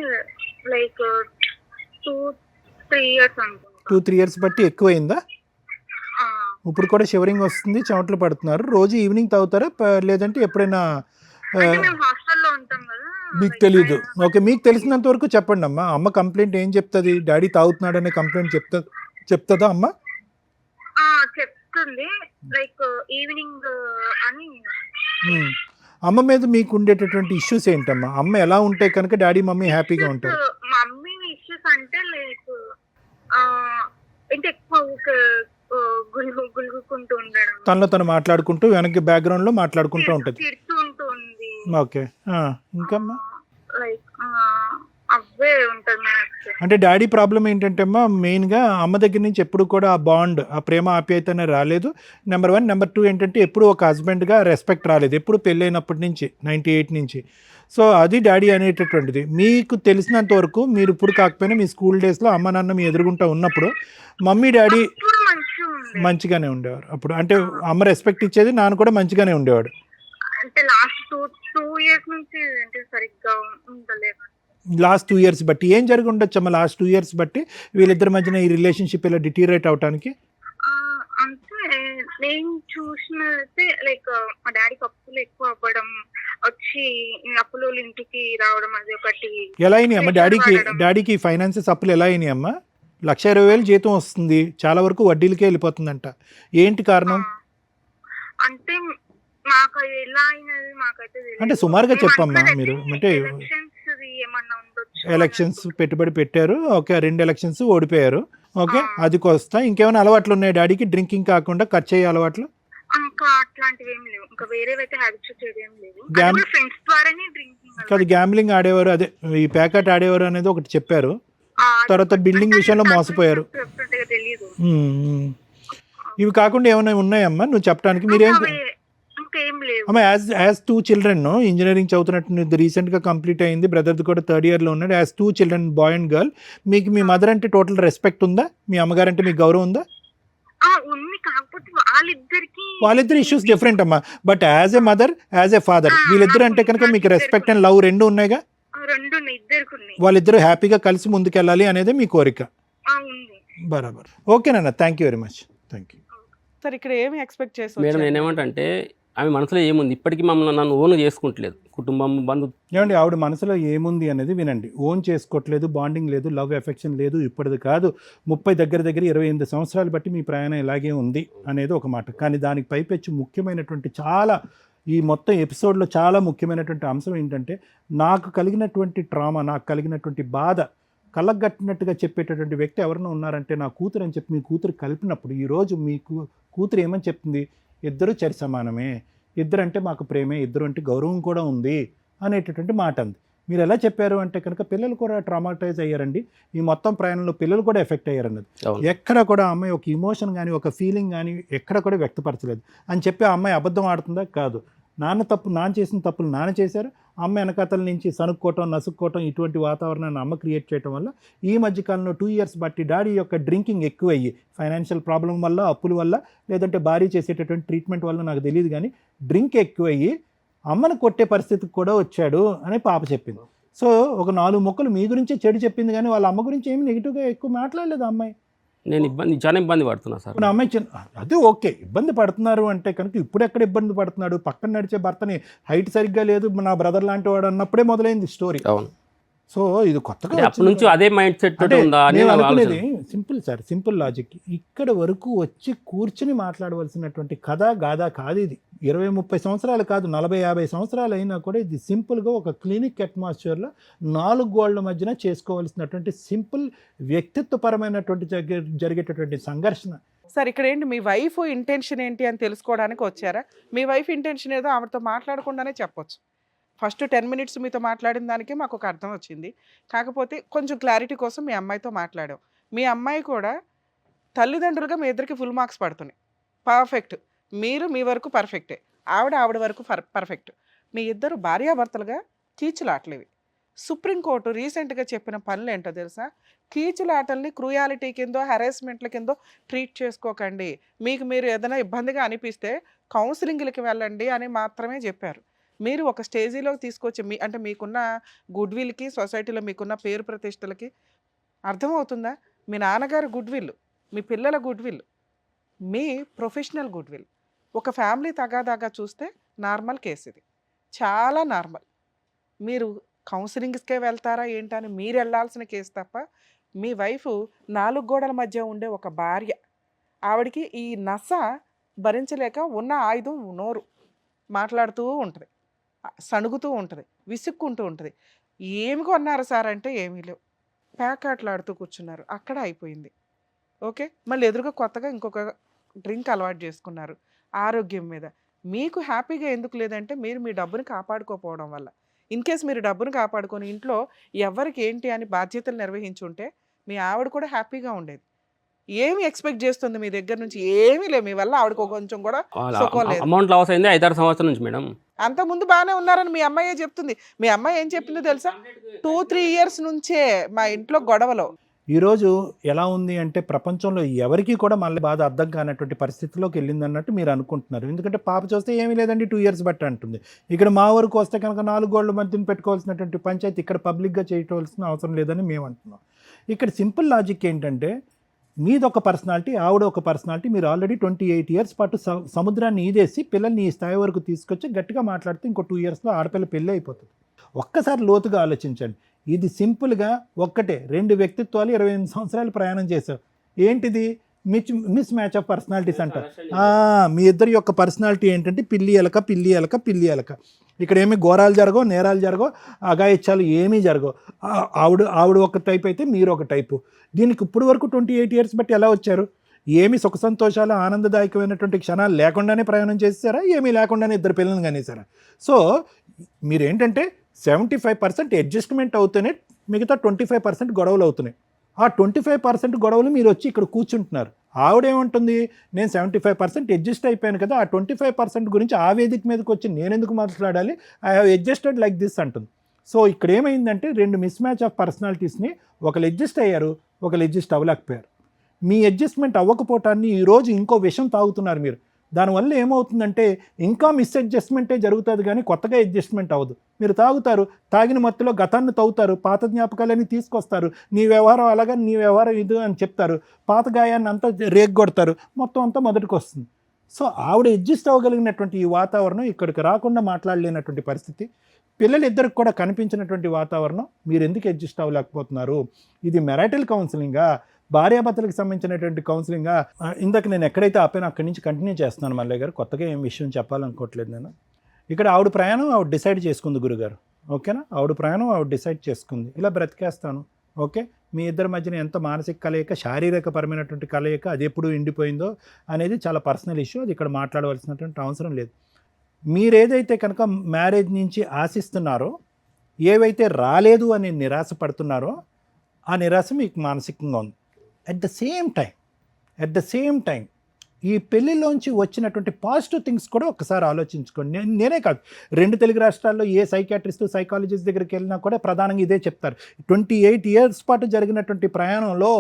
లైక్ 2-3 years అనుకుంటా. 2-3 years బట్టి ఎక్కువైందా? ఇప్పుడు కూడా షివరింగ్ వస్తుంది, చెమటలు పడుతున్నారు. రోజు ఈవినింగ్ తాగుతారా లేదంటే ఎప్పుడైనా? అంటే మేము హాస్టల్లో ఉంటాం కదా, మీకు తెలీదు. ఓకే, మీకు తెలిసినంత వరకు చెప్పండి అమ్మా. అమ్మ కంప్లైంట్ ఏం చెప్తుంది? డాడీ తాగుతున్నాడు అనే కంప్లైంట్ చెప్తుందా అమ్మ? చెప్తుంది, లైక్ ఈవినింగ్ అని. అమ్మ మీద మీకు ఉండేటటువంటి ఇష్యూస్ ఏంటమ్మా? అమ్మ ఎలా ఉంటే కనుక డాడీ మమ్మీ హ్యాపీగా ఉంటారు? మమ్మీ ఇష్యూస్ అంటే లైక్ అంటే ఎక్కువ గులుగుకుంటూ ఉండడం, తనలో తను మాట్లాడుకుంటూ వెనక్కి బ్యాక్గ్రౌండ్ లో మాట్లాడుకుంటూ ఉంటుంది. తిడుతూ ఉంటుంది. ఓకే, ఇంకమ్మా? లైక్ అవే ఉంటుంది. అంటే డాడీ ప్రాబ్లం ఏంటంటే అమ్మా మెయిన్గా అమ్మ దగ్గర నుంచి ఎప్పుడు కూడా ఆ బాండ్, ఆ ప్రేమ ఆప్యాయత అనేది రాలేదు. నెంబర్ 1. నెంబర్ 2 ఏంటంటే ఎప్పుడు ఒక హస్బెండ్గా రెస్పెక్ట్ రాలేదు, ఎప్పుడు పెళ్ళైనప్పటి నుంచి 98 నుంచి. సో అది డాడీ అనేటటువంటిది. మీకు తెలిసినంత వరకు మీరు ఇప్పుడు కాకపోయినా మీ స్కూల్ డేస్లో అమ్మ నాన్న మీ ఎదురుగుంటా ఉన్నప్పుడు మమ్మీ డాడీ మంచిగానే ఉండేవారు అప్పుడు. అంటే అమ్మ రెస్పెక్ట్ ఇచ్చేది, నాన్న కూడా మంచిగానే ఉండేవాడు. అంటే లాస్ట్ 2 years నుంచి అంటే సరిగ్గా ఉండలేదు. లాస్ట్ 2 years బట్టి ఏం జరిగి ఉండొచ్చు అమ్మ? లాస్ట్ 2 years బట్టి వీళ్ళిద్దరి మధ్యన ఈ రిలేషన్షిప్ ఇలా డిటీరేట్ అవడానికి? అంటే నేను చూసినైతే లైక్ మా డాడీకి అప్పులు ఎక్కువ అవ్వడం, వచ్చి అప్పులు ఇంటికి రావడం, అది ఒకటి. ఎలా అయినాయి అమ్మ డాడీకి ఫైనాన్సెస్ అప్పులు ఎలా అయినాయి అమ్మ? 1,20,000 జీతం వస్తుంది, చాలా వరకు వడ్డీలకే వెళ్ళిపోతుందంట. ఏంటి కారణం? అంటే మాకు అది ఎలా అయినది మాకైతే తెలియదు. అంటే సుమారుగా మేము చెప్పమ్మా అనుకున్నది మీరు, అంటే ఎలక్షన్స్ ఏమన్నా ఉండొచ్చు అని ఎలక్షన్స్ అనుకుంటున్నాం. పెట్టుబడి పెట్టారు, ఓకే 2 ఎలక్షన్స్ ఓడిపోయారు, ఓకే ఆ. అది వస్తా. ఇంకేమైనా అలవాట్లు ఉన్నాయి డాడీకి డ్రింకింగ్ కాకుండా ఖర్చు అయ్యే అలవాట్లు? ఇంకా అట్లాంటివి ఏం లేవు, ఇంకా వేరేవైతే హ్యాబిట్స్ ఏం లేవు. Gam- ఫ్రెండ్స్ ద్వారానే డ్రింకింగ్ కాదు గ్యాంబ్లింగ్ ఆడేవారు, అదే ఈ ప్యాకెట్ ఆడేవారు అనేది ఒకటి చెప్పారు. తర్వాత బిల్డింగ్ విషయంలో మోసపోయారు. తెలియదు. ఇవి కాకుండా ఏమైనా ఉన్నాయమ్మా నువ్వు చెప్పడానికి? మీరేం ఇంకేం లేవు. అమ్మ యాజ్ 2 చిల్డ్రన్ ఇంజనీరింగ్ చదువుతున్నట్టు రీసెంట్గా కంప్లీట్ అయింది, బ్రదర్ది కూడా 3rd ఇయర్లో ఉన్నాడు. As 2 children boy and girl, మీకు మీ మదర్ అంటే టోటల్ రెస్పెక్ట్ ఉందా? మీ అమ్మగారు అంటే మీకు గౌరవం ఉందా? ఉంది, కాకపోతే వాళ్ళిద్దరు ఇష్యూస్ డిఫరెంట్ అమ్మా. But as a mother, as a father, వీళ్ళిద్దరు అంటే కనుక మీకు రెస్పెక్ట్ అండ్ లవ్ రెండు ఉన్నాయిగా. రెండు ఇద్దరికి ఉన్నాయి. వాళ్ళిద్దరూ హ్యాపీగా కలిసి ముందుకెళ్ళాలి అనేది మీ కోరిక. ఉంది. బరాబర్. ఓకేనన్నా, thank you very much. Thank you. Sir ఇక్కడ ఏమి ఎక్స్పెక్ట్ చేసి మేడం వచ్చారు? నేనేమంటే ఆమె మనసులో ఏముంది, ఇప్పటికీ మమ్మల్ని నన్ను ఓన్ చేసుకుంటలేదు, కుటుంబం బంధు. ఏమండి ఆవిడ మనసులో ఏముంది అనేది వినండి. ఓన్ చేసుకోవట్లేదు, బాండింగ్ లేదు, లవ్ ఎఫెక్షన్ లేదు. ఇప్పటిది కాదు, 30 దగ్గర 28 సంవత్సరాలు బట్టి మీ ప్రయాణం ఇలాగే ఉంది అనేది ఒక మాట. కానీ దానికి పైపెచ్చి ముఖ్యమైనటువంటి చాలా ఈ మొత్తం ఎపిసోడ్లో చాలా ముఖ్యమైనటువంటి అంశం ఏంటంటే, నాకు కలిగినటువంటి ట్రామా, నాకు కలిగినటువంటి బాధ కళ్ళగట్టినట్టుగా చెప్పేటటువంటి వ్యక్తి ఎవరైనా ఉన్నారంటే నా కూతురు అని చెప్పి మీ కూతురు కలిపినప్పుడు, ఈరోజు మీకు కూతురు ఏమని చెప్తుంది? ఇద్దరు చరి సమానమే, ఇద్దరు అంటే మాకు ప్రేమే, ఇద్దరు అంటే గౌరవం కూడా ఉంది అనేటటువంటి మాట అంది. మీరు ఎలా చెప్పారు అంటే కనుక పిల్లలు కూడా ట్రామాటైజ్ అయ్యారండి, ఈ మొత్తం ప్రయాణంలో పిల్లలు కూడా ఎఫెక్ట్ అయ్యారన్నది. ఎక్కడ కూడా అమ్మాయి ఒక ఇమోషన్ కానీ ఒక ఫీలింగ్ కానీ ఎక్కడ కూడా వ్యక్తపరచలేదు అని చెప్పి ఆ అమ్మాయి అబద్ధం ఆడుతుందా? కాదు. నాన్న చేసిన తప్పులు నాన్న చేశారు, అమ్మ వెనకాతల నుంచి సనుక్కోవటం నసుక్కోవటం ఇటువంటి వాతావరణాన్ని అమ్మ క్రియేట్ చేయడం వల్ల ఈ మధ్యకాలంలో 2 ఇయర్స్ బట్టి డాడీ యొక్క డ్రింకింగ్ ఎక్కువయ్యి ఫైనాన్షియల్ ప్రాబ్లం వల్ల, అప్పుల వల్ల, లేదంటే భార్య చేసేటటువంటి ట్రీట్మెంట్ వల్ల నాకు తెలియదు కానీ డ్రింక్ ఎక్కువయ్యి అమ్మను కొట్టే పరిస్థితికి కూడా వచ్చాడు అని పాప చెప్పింది. సో ఒక 4 ముక్కలు మీ గురించే చెడు చెప్పింది కానీ వాళ్ళ అమ్మ గురించి ఏమి నెగిటివ్గా ఎక్కువ మాట్లాడలేదు అమ్మాయి. నేను చాలా ఇబ్బంది పడుతున్నా సార్. ఇప్పుడు అమ్మాయి అదే ఓకే ఇబ్బంది పడుతున్నారు అంటే కనుక ఇప్పుడు ఎక్కడ ఇబ్బంది పడుతున్నాడు? పక్కన నడిచే భర్తని హైట్ సరిగ్గా లేదు, నా బ్రదర్ లాంటి వాడు అన్నప్పుడే మొదలైంది స్టోరీ. అవును. సో ఇది కొత్తగా అప్పటి నుంచి అదే మైండ్ సెట్ ఉందా అని అనుకునేది. Simple sir, simple logic. ఇక్కడ వరకు వచ్చి కూర్చుని మాట్లాడవలసినటువంటి కథ గాథ కాదు ఇది. 20-30 సంవత్సరాలు కాదు, 40-50 సంవత్సరాలు అయినా కూడా ఇది సింపుల్గా ఒక క్లినిక్ అట్మాస్ఫియర్లో 4 గోళ్ల మధ్యన చేసుకోవాల్సినటువంటి సింపుల్ వ్యక్తిత్వపరమైనటువంటి జరిగేటటువంటి సంఘర్షణ. సార్ ఇక్కడ ఏంటి మీ వైఫ్ ఇంటెన్షన్ ఏంటి అని తెలుసుకోవడానికి వచ్చారా? మీ వైఫ్ ఇంటెన్షన్ ఏదో ఆవిడతో మాట్లాడకుండానే చెప్పొచ్చు. ఫస్ట్ 10 మినిట్స్ మీతో మాట్లాడిన దానికే మాకు ఒక అర్థం వచ్చింది. కాకపోతే కొంచెం క్లారిటీ కోసం మీ అమ్మాయితో మాట్లాడాం. మీ అమ్మాయి కూడా తల్లిదండ్రులుగా మీ ఇద్దరికి ఫుల్ మార్క్స్ పడుతున్నాయి. పర్ఫెక్ట్. మీరు మీ వరకు పర్ఫెక్టే, ఆవిడ వరకు పర్ఫెక్ట్. మీ ఇద్దరు భార్యాభర్తలుగా కీచులాటలేవి. సుప్రీంకోర్టు రీసెంట్గా చెప్పిన పనులు ఏంటో తెలుసా? కీచులాటల్ని క్రూయాలిటీ కిందో హెరాస్మెంట్ల కిందో ట్రీట్ చేసుకోకండి. మీకు మీరు ఏదైనా ఇబ్బందిగా అనిపిస్తే కౌన్సిలింగ్లకి వెళ్ళండి అని మాత్రమే చెప్పారు. మీరు ఒక స్టేజీలోకి తీసుకొచ్చి అంటే మీకున్న గుడ్ విల్కి, సొసైటీలో మీకున్న పేరు ప్రతిష్టలకి అర్థమవుతుందా? మీ నాన్నగారు గుడ్ విల్, మీ పిల్లల good will, me professional good will, ఒక ఫ్యామిలీ తగాదాగా చూస్తే నార్మల్ కేసు ఇది, చాలా నార్మల్. మీరు కౌన్సిలింగ్స్కే వెళ్తారా ఏంటని మీరు వెళ్ళాల్సిన కేసు తప్ప మీ వైఫ్ 4 గోడల మధ్య ఉండే ఒక భార్య. ఆవిడికి ఈ నస భరించలేక ఉన్న ఆయుధం నోరు మాట్లాడుతూ ఉంటుంది, సణుగుతూ ఉంటుంది, విసుక్కుంటూ ఉంటుంది. ఏమి కొన్నారు సార్ అంటే ఏమీ లేవు, ప్యాకాట్లాడుతూ కూర్చున్నారు, అక్కడ అయిపోయింది. ఓకే, మళ్ళీ ఎదురుగా కొత్తగా ఇంకొక డ్రింక్ అలవాటు చేసుకున్నారు ఆరోగ్యం మీద. మీకు హ్యాపీగా ఎందుకు లేదంటే మీరు మీ డబ్బుని కాపాడుకోకపోవడం వల్ల. ఇన్ కేస్ మీరు డబ్బును కాపాడుకొని ఇంట్లో ఎవరికి ఏంటి అని బాధ్యతలు నిర్వహించుంటే మీ ఆవిడ కూడా హ్యాపీగా ఉండేది. ఏమి ఎక్స్పెక్ట్ చేస్తుంది మీ దగ్గర నుంచి? ఏమీ లేదు, మీ వల్ల ఆవిడకు కొంచెం కూడా సుఖం లేదు. అమౌంట్ లాస్ అయింది 5-6 సంవత్సరాల నుంచి మేడం. అంతకుముందు బాగానే ఉన్నారని మీ అమ్మాయే చెప్తుంది. మీ అమ్మాయి ఏం చెప్పిందో తెలుసా? 2-3 ఇయర్స్ నుంచే మా ఇంట్లో గొడవలు. ఈరోజు ఎలా ఉంది అంటే ప్రపంచంలో ఎవరికి కూడా మళ్ళీ బాధ అర్థం కానటువంటి పరిస్థితిలోకి వెళ్ళింది అన్నట్టు మీరు అనుకుంటున్నారు. ఎందుకంటే పాప చూస్తే ఏమీ లేదండి 2 ఇయర్స్ బట్టి అంటుంది. ఇక్కడ మా వరకు వస్తే కనుక 4 గోళ్ల మధ్యన పెట్టుకోవాల్సినటువంటి పంచాయతీ ఇక్కడ పబ్లిక్గా చేయవలసిన అవసరం లేదని మేము అంటున్నాం. ఇక్కడ సింపుల్ లాజిక్ ఏంటంటే మీది ఒక పర్సనాలిటీ, ఆవిడ ఒక పర్సనాలిటీ. మీరు ఆల్రెడీ 28 ఇయర్స్ పాటు సముద్రాన్ని ఈదేసి పిల్లల్ని ఈ స్థాయి వరకు తీసుకొచ్చి గట్టిగా మాట్లాడితే ఇంకో 2 ఇయర్స్లో ఆడపిల్ల పెళ్ళి అయిపోతుంది. ఒక్కసారి లోతుగా ఆలోచించండి. ఇది సింపుల్గా ఒక్కటే 2 వ్యక్తిత్వాలు 28 సంవత్సరాలు ప్రయాణం చేశావు. ఏంటిది? మిస్ మ్యాచ్ ఆఫ్ పర్సనాలిటీస్ అంటారు. మీ ఇద్దరి యొక్క పర్సనాలిటీ ఏంటంటే పిల్లి ఎలక. ఇక్కడ ఏమి ఘోరాలు జరగవు, నేరాలు జరగవు, అఘాయిత్యాలు ఏమీ జరగవు. ఆవిడ ఒక టైప్ అయితే మీరు ఒక టైపు. దీనికి ఇప్పుడు వరకు 28 years బట్టి ఎలా వచ్చారు? ఏమి సుఖ సంతోషాలు ఆనందదాయకమైనటువంటి క్షణాలు లేకుండానే ప్రయాణం చేశారా, ఏమీ లేకుండానే ఇద్దరు పిల్లల్ని కనేసారా? సో మీరేంటంటే 75% అడ్జస్ట్మెంట్ అవుతూనే మిగతా 25% గొడవలు అవుతున్నాయి. ఆ 25% గొడవలు మీరు వచ్చి ఇక్కడ కూర్చుంటున్నారు. ఆవిడేమంటుంది, నేను 75% అడ్జస్ట్ అయిపోయాను కదా, ఆ 25% గురించి ఆ వేదిక మీదకి వచ్చి నేను ఎందుకు మాట్లాడాలి, I have adjusted like this అంటుంది. సో ఇక్కడ ఏమైందంటే 2 మిస్ మ్యాచ్ ఆఫ్ పర్సనాలిటీస్ని ఒకరు అడ్జస్ట్ అయ్యారు, ఒకరు అడ్జస్ట్ అవ్వలేకపోయారు. మీ అడ్జస్ట్మెంట్ అవ్వకపోవటాన్ని ఈరోజు ఇంకో విషయం తాగుతున్నారు మీరు. దానివల్ల ఏమవుతుందంటే ఇంకా మిస్ అడ్జస్ట్మెంటే జరుగుతుంది కానీ కొత్తగా అడ్జస్ట్మెంట్ అవ్వదు. మీరు తాగుతారు, తాగిన మత్తులో గతాన్ని తవ్వుతారు, పాత జ్ఞాపకాలన్నీ తీసుకొస్తారు, నీ వ్యవహారం అలాగా నీ వ్యవహారం ఇది అని చెప్తారు, పాత గాయాన్ని అంతా రేగ్గొడతారు, మొత్తం అంతా మొదటికి వస్తుంది. సో ఆవిడ అడ్జస్ట్ అవ్వగలిగినటువంటి ఈ వాతావరణం ఇక్కడికి రాకుండా మాట్లాడలేనటువంటి పరిస్థితి, పిల్లలిద్దరికి కూడా కనిపించినటువంటి వాతావరణం, మీరు ఎందుకు అడ్జస్ట్ అవ్వలేకపోతున్నారు? ఇది మ్యారిటల్ కౌన్సిలింగా, భార్యాభర్తలకు సంబంధించినటువంటి కౌన్సిలింగా? ఇందాక నేను ఎక్కడైతే ఆపానో అక్కడి నుంచి కంటిన్యూ చేస్తున్నాను మల్లయ్య గారు. కొత్తగా ఏం విషయం చెప్పాలనుకోవట్లేదు నేను. ఇక్కడ ఆవిడ ప్రయాణం ఆవిడ డిసైడ్ చేసుకుంది గురుగారు, ఓకేనా? ఆవిడ ప్రయాణం ఆవిడ డిసైడ్ చేసుకుంది, ఇలా బ్రతికేస్తాను, ఓకే. మీ ఇద్దరి మధ్యన ఎంత మానసిక కలయిక, శారీరకపరమైనటువంటి కలయిక, అది ఎప్పుడు ఎండిపోయిందో అనేది చాలా పర్సనల్ ఇష్యూ, అది ఇక్కడ మాట్లాడవలసినటువంటి అవసరం లేదు. మీరేదైతే కనుక మ్యారేజ్ నుంచి ఆశిస్తున్నారో, ఏవైతే రాలేదు అని నిరాశ పడుతున్నారో, ఆ నిరాశ మీకు మానసికంగా ఉంది. అట్ ద సేమ్ టైం ఈ పెళ్ళిలోంచి వచ్చినటువంటి పాజిటివ్ థింగ్స్ కూడా ఒకసారి ఆలోచించుకోండి. నేనే కాదు, 2 తెలుగు రాష్ట్రాల్లో ఏ సైకాట్రిస్ట్ సైకాలజిస్ట్ దగ్గరికి వెళ్ళినా కూడా ప్రధానంగా ఇదే చెప్తారు. 28 years పాటు జరిగినటువంటి ప్రయాణంలో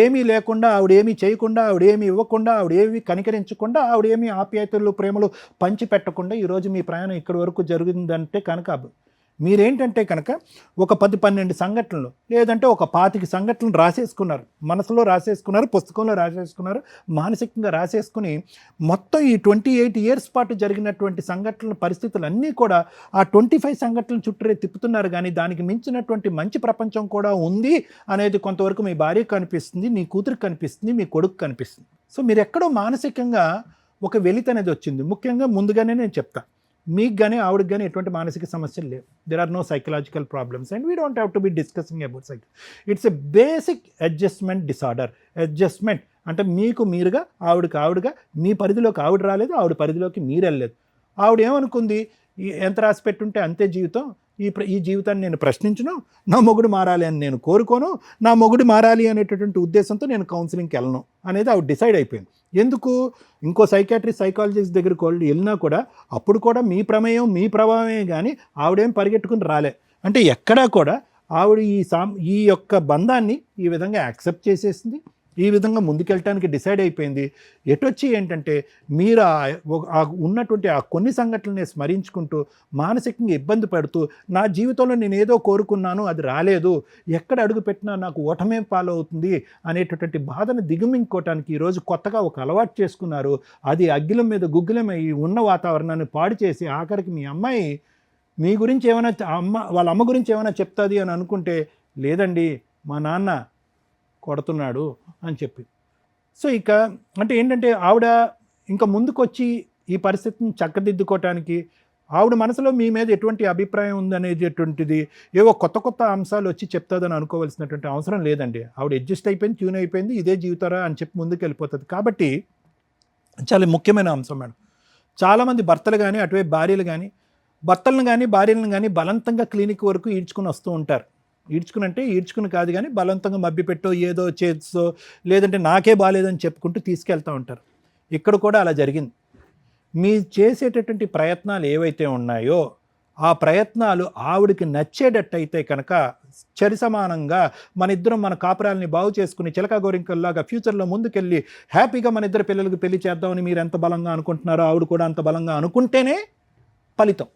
ఏమీ లేకుండా, ఆవిడేమీ చేయకుండా, ఆవిడేమీ ఇవ్వకుండా, ఆవిడేమీ కనికరించకుండా, ఆవిడేమీ ఆప్యాయతలు ప్రేమలు పంచిపెట్టకుండా ఈరోజు మీ ప్రయాణం ఇక్కడి వరకు జరిగిందంటే కనుక మీరేంటంటే కనుక ఒక 10-12 సంఘటనలు లేదంటే ఒక 25 సంఘటనలు రాసేసుకున్నారు, మనసులో రాసేసుకున్నారు, పుస్తకంలో రాసేసుకున్నారు, మానసికంగా రాసేసుకుని మొత్తం ఈ 28 years పాటు జరిగినటువంటి సంఘటనల పరిస్థితులు అన్నీ కూడా ఆ 25 సంఘటనలు చుట్టూరే తిప్పుతున్నారు. కానీ దానికి మించినటువంటి మంచి ప్రపంచం కూడా ఉంది అనేది కొంతవరకు మీ భార్యకు కనిపిస్తుంది, నీ కూతురికి కనిపిస్తుంది, మీ కొడుకు కనిపిస్తుంది. సో మీరు ఎక్కడో మానసికంగా ఒక వెలితి అనేది వచ్చింది. ముఖ్యంగా ముందుగానే నేను చెప్తాను, మీకు కానీ ఆవిడకి కానీ ఎటువంటి మానసిక సమస్యలు లేవు. There are no psychological problems and we don't have to be discussing about cycle. It's a basic adjustment disorder. Adjustment అంటే మీకు మీరుగా, ఆవిడగా, మీ పరిధిలోకి ఆవిడ రాలేదు, ఆవిడ పరిధిలోకి మీరు వెళ్ళలేదు. ఆవిడ ఏమనుకుంది, ఎంత రాసి పెట్టుంటే అంతే జీవితం, ఈ జీవితాన్ని నేను ప్రశ్నించను, నా మొగుడు మారాలి అని నేను కోరుకోను, నా మొగుడు మారాలి అనేటటువంటి ఉద్దేశంతో నేను కౌన్సిలింగ్కి వెళ్ళను అనేది ఆవిడ డిసైడ్ అయిపోయింది. ఎందుకు? ఇంకో సైకాట్రిస్ట్ సైకాలజిస్ట్ దగ్గరికి వాళ్ళు వెళ్ళినా కూడా అప్పుడు కూడా మీ ప్రమేయం మీ ప్రభావమే కానీ ఆవిడేం పరిగెట్టుకుని రాలే. అంటే ఎక్కడా కూడా ఆవిడ ఈ యొక్క బంధాన్ని ఈ విధంగా యాక్సెప్ట్ చేసేసింది, ఈ విధంగా ముందుకెళ్ళటానికి డిసైడ్ అయిపోయింది. ఎటొచ్చి ఏంటంటే మీరు ఉన్నటువంటి ఆ కొన్ని సంఘటనల్ని స్మరించుకుంటూ మానసికంగా ఇబ్బంది పడుతూ, నా జీవితంలో నేను ఏదో కోరుకున్నాను అది రాలేదు, ఎక్కడ అడుగు పెట్టినా నాకు ఓటమే పాలవుతుంది అనేటటువంటి బాధను దిగుమించుకోవటానికి ఈరోజు కొత్తగా ఒక అలవాటు చేసుకున్నారు. అది అగ్గిలం మీద గుగ్గిలమై ఉన్న వాతావరణాన్ని పాడు చేసి ఆఖరికి మీ అమ్మాయి మీ గురించి ఏమైనా వాళ్ళ అమ్మ గురించి ఏమైనా చెప్తుంది అని అనుకుంటే, లేదండి మా నాన్న కొడుతున్నాడు అని చెప్పి. సో ఇక అంటే ఏంటంటే ఆవిడ ఇంకా ముందుకొచ్చి ఈ పరిస్థితిని చక్కదిద్దుకోవటానికి ఆవిడ మనసులో మీ మీద ఎటువంటి అభిప్రాయం ఉందనేటటువంటిది ఏవో కొత్త అంశాలు వచ్చి చెప్తుందని అనుకోవాల్సినటువంటి అవసరం లేదండి. ఆవిడ అడ్జస్ట్ అయిపోయింది, ట్యూన్ అయిపోయింది, ఇదే జీవితారా అని చెప్పి ముందుకు వెళ్ళిపోతుంది. కాబట్టి చాలా ముఖ్యమైన అంశం మేడం. చాలామంది భర్తలు కానీ అటువైపు భార్యలు కానీ భర్తలను కానీ భార్యలను కానీ బలవంతంగా క్లినిక్ వరకు ఈడ్చుకుని వస్తూ ఉంటారు. ఈడ్చుకుని కాదు కానీ బలవంతంగా మభ్యపెట్టో ఏదో చేసో లేదంటే నాకే బాగాలేదని చెప్పుకుంటూ తీసుకెళ్తూ ఉంటారు. ఇక్కడ కూడా అలా జరిగింది. మీ చేసేటటువంటి ప్రయత్నాలు ఏవైతే ఉన్నాయో ఆ ప్రయత్నాలు ఆవిడికి నచ్చేటట్టయితే కనుక సమానంగా మన ఇద్దరం మన కాపురాలని బాగు చేసుకుని చిలక గోరింకల్లాగా ఫ్యూచర్లో ముందుకెళ్ళి హ్యాపీగా మన ఇద్దరు పిల్లలకు పెళ్లి చేద్దామని మీరు ఎంత బలంగా అనుకుంటున్నారో ఆవిడ కూడా అంత బలంగా అనుకుంటేనే ఫలితం.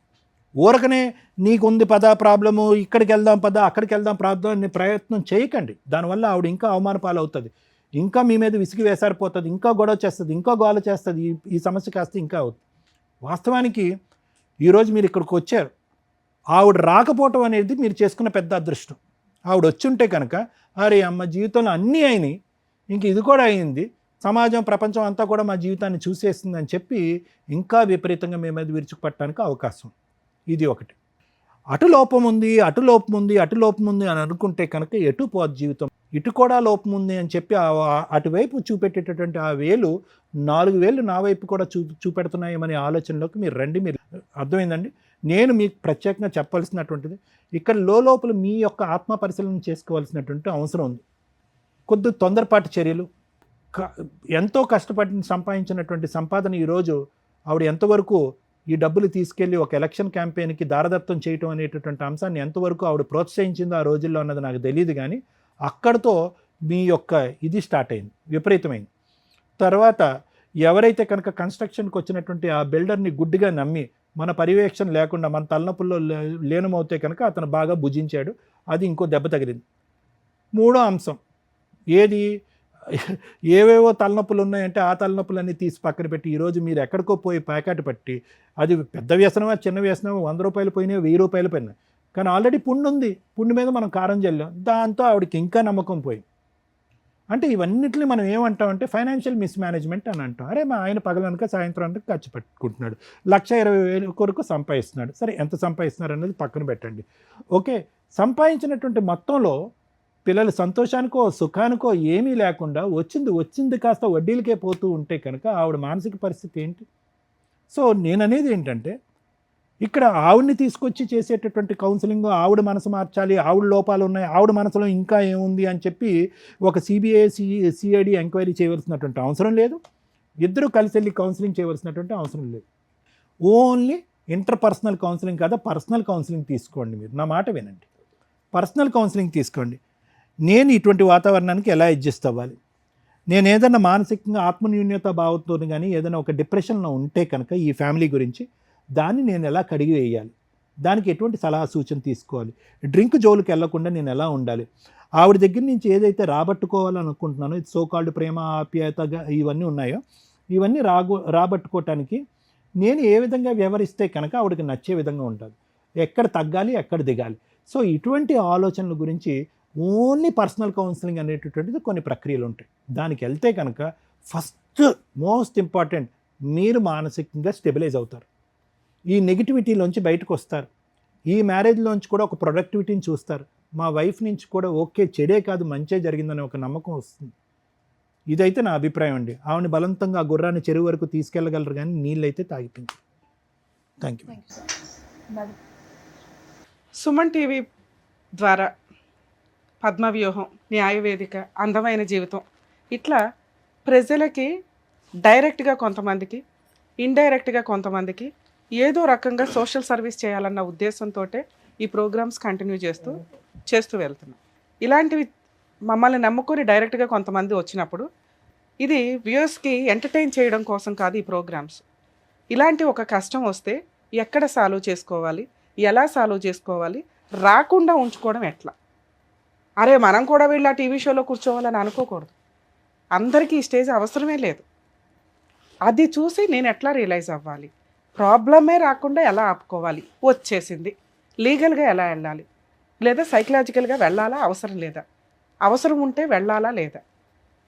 ఊరకనే నీకుంది పదా ప్రాబ్లము, ఇక్కడికి వెళ్దాం పదా అక్కడికి వెళ్దాం ప్రాబ్లం అనే ప్రయత్నం చేయకండి. దానివల్ల ఆవిడ ఇంకా అవమాన పాలవుతుంది, ఇంకా మీ మీద విసిగి వేసారిపోతుంది, ఇంకా గొడవ చేస్తుంది, ఇంకా గోల చేస్తుంది, ఈ సమస్య కాస్త ఇంకా అవుతుంది. వాస్తవానికి ఈరోజు మీరు ఇక్కడికి వచ్చారు, ఆవిడ రాకపోవటం అనేది మీరు చేసుకున్న పెద్ద అదృష్టం. ఆవిడ వచ్చి ఉంటే కనుక అరే అమ్మ జీవితంలో అన్నీ అయినాయి, ఇంక ఇది కూడా అయింది, సమాజం ప్రపంచం అంతా కూడా మా జీవితాన్ని చూసేస్తుందని చెప్పి ఇంకా విపరీతంగా మీ మీద విరుచుకుపట్టడానికి అవకాశం. ఇది ఒకటి. అటు లోపం ఉంది అని అనుకుంటే కనుక ఎటు పోదు జీవితం. ఇటు కూడా లోపం ఉంది అని చెప్పి అటువైపు చూపెట్టేటటువంటి ఆ వేలు 4 వేలు నా వైపు కూడా చూపెడుతున్నాయేమనే ఆలోచనలోకి మీరు రండి. మీరు అర్థమైందండి. నేను మీకు ప్రత్యేకంగా చెప్పాల్సినటువంటిది ఇక్కడ లోపల మీ యొక్క ఆత్మ పరిశీలన చేసుకోవాల్సినటువంటి అవసరం ఉంది. కొద్ది తొందరపాటు చర్యలు, ఎంతో కష్టపడి సంపాదించినటువంటి సంపాదన ఈరోజు ఆవిడ ఎంతవరకు ఈ డబ్బులు తీసుకెళ్ళి ఒక ఎలక్షన్ క్యాంపెయిన్కి దారదత్తం చేయటం అనేటటువంటి అంశాన్ని ఎంతవరకు ఆవిడ ప్రోత్సహించిందో ఆ రోజుల్లో అన్నది నాకు తెలియదు. కానీ అక్కడితో మీ యొక్క ఇది స్టార్ట్ అయింది, విపరీతమైంది. తర్వాత ఎవరైతే కనుక కన్స్ట్రక్షన్కి వచ్చినటువంటి ఆ బిల్డర్ని గుడ్డిగా నమ్మి మన పర్యవేక్షణ లేకుండా మన తలనొప్పుల్లో లీనమవుతే కనుక అతను బాగా భుజించాడు, అది ఇంకో దెబ్బ తగిలింది. మూడో అంశం ఏది, ఏవేవో తలనొప్పులు ఉన్నాయంటే ఆ తలనొప్పులన్నీ తీసి పక్కన పెట్టి ఈరోజు మీరు ఎక్కడికో పోయి ప్యాకెట్ పట్టి, అది పెద్ద వ్యసనమా చిన్న వ్యసనమా, 100 రూపాయలు పోయినాయి, 1000 రూపాయలు పోయినాయి, కానీ ఆల్రెడీ పుండు ఉంది, పుండు మీద మనం కారం చల్లాం, దాంతో ఆవిడకి ఇంకా నమ్మకం పోయింది. అంటే ఇవన్నిటిని మనం ఏమంటామంటే ఫైనాన్షియల్ మిస్మేనేజ్మెంట్ అని అంటాం. అరే మా ఆయన పగలనక సాయంత్రానికి ఖర్చు పెట్టుకుంటున్నాడు, 1,20,000 కొరకు సంపాదిస్తున్నాడు. సరే ఎంత సంపాదిస్తున్నారు అనేది పక్కన పెట్టండి. ఓకే, సంపాదించినటువంటి మొత్తంలో పిల్లల సంతోషానికో సుఖానికో ఏమీ లేకుండా వచ్చింది కాస్త వడ్డీలకే పోతూ ఉంటే కనుక ఆవిడ మానసిక పరిస్థితి ఏంటి? సో నేననేది ఏంటంటే ఇక్కడ ఆవిడని తీసుకొచ్చి చేసేటటువంటి కౌన్సిలింగ్, ఆవిడ మనసు మార్చాలి, ఆవిడ లోపాలు ఉన్నాయి, ఆవిడ మనసులో ఇంకా ఏముంది అని చెప్పి ఒక సిఐడి ఎంక్వైరీ చేయవలసినటువంటి అవసరం లేదు. ఇద్దరు కలిసి వెళ్ళి కౌన్సిలింగ్ చేయవలసినటువంటి అవసరం లేదు. ఓన్లీ ఇంటర్పర్సనల్ కౌన్సిలింగ్ కాదా, పర్సనల్ కౌన్సిలింగ్ తీసుకోండి. మీరు నా మాట వినండి, పర్సనల్ కౌన్సిలింగ్ తీసుకోండి. నేను ఇటువంటి వాతావరణానికి ఎలా అడ్జస్ట్ అవ్వాలి, నేను ఏదైనా మానసికంగా ఆత్మన్యూన్యత భావంతో కానీ ఏదైనా ఒక డిప్రెషన్లో ఉంటే కనుక ఈ ఫ్యామిలీ గురించి దాన్ని నేను ఎలా కడిగి వేయాలి, దానికి ఎటువంటి సలహా సూచన తీసుకోవాలి, డ్రింక్ జోలికి వెళ్లకుండా నేను ఎలా ఉండాలి, ఆవిడ దగ్గర నుంచి ఏదైతే రాబట్టుకోవాలనుకుంటున్నానో ఇది సోకాల్డ్ ప్రేమ ఆప్యాయతగా ఇవన్నీ ఉన్నాయో ఇవన్నీ రాబట్టుకోవటానికి నేను ఏ విధంగా వ్యవహరిస్తే కనుక ఆవిడకి నచ్చే విధంగా ఉంటుంది, ఎక్కడ తగ్గాలి ఎక్కడ దిగాలి. సో ఇటువంటి ఆలోచనల గురించి ఓన్లీ పర్సనల్ కౌన్సిలింగ్ అనేటటువంటిది కొన్ని ప్రక్రియలు ఉంటాయి. దానికి వెళ్తే కనుక ఫస్ట్ మోస్ట్ ఇంపార్టెంట్ మీరు మానసికంగా స్టెబిలైజ్ అవుతారు, ఈ నెగిటివిటీలోంచి బయటకు వస్తారు, ఈ మ్యారేజ్లోంచి కూడా ఒక ప్రొడక్టివిటీని చూస్తారు, మా వైఫ్ నుంచి కూడా ఓకే చెడే కాదు మంచే జరిగిందనే ఒక నమ్మకం వస్తుంది. ఇదైతే నా అభిప్రాయం అండి. ఆవిడని బలవంతంగా ఆ గుర్రాన్ని చెరువు వరకు తీసుకెళ్ళగలరు కానీ నీళ్ళైతే తాగిపించారు. Thank you. సుమన్ టీవీ ద్వారా పద్మవ్యూహం, న్యాయవేదిక, అందమైన జీవితం ఇట్లా ప్రజలకి డైరెక్ట్గా కొంతమందికి, ఇండైరెక్ట్గా కొంతమందికి ఏదో రకంగా సోషల్ సర్వీస్ చేయాలన్న ఉద్దేశంతో ఈ ప్రోగ్రామ్స్ కంటిన్యూ చేస్తూ వెళ్తున్నాం. ఇలాంటివి మమ్మల్ని నమ్ముకొని డైరెక్ట్గా కొంతమంది వచ్చినప్పుడు ఇది వ్యూయర్స్కి ఎంటర్టైన్ చేయడం కోసం కాదు ఈ ప్రోగ్రామ్స్. ఇలాంటి ఒక కష్టం వస్తే ఎక్కడ సాల్వ్ చేసుకోవాలి, ఎలా సాల్వ్ చేసుకోవాలి, రాకుండా ఉంచుకోవడం ఎట్లా, అరే మనం కూడా వీళ్ళ టీవీ షోలో కూర్చోవాలని అనుకోకూడదు. అందరికీ ఈ స్టేజ్ అవసరమే లేదు. అది చూసి నేను ఎట్లా రియలైజ్ అవ్వాలి, ప్రాబ్లమే రాకుండా ఎలా ఆపుకోవాలి, వచ్చేసింది లీగల్గా ఎలా వెళ్ళాలి, లేదా సైకలాజికల్గా వెళ్ళాలా అవసరం లేదా, అవసరం ఉంటే వెళ్ళాలా లేదా,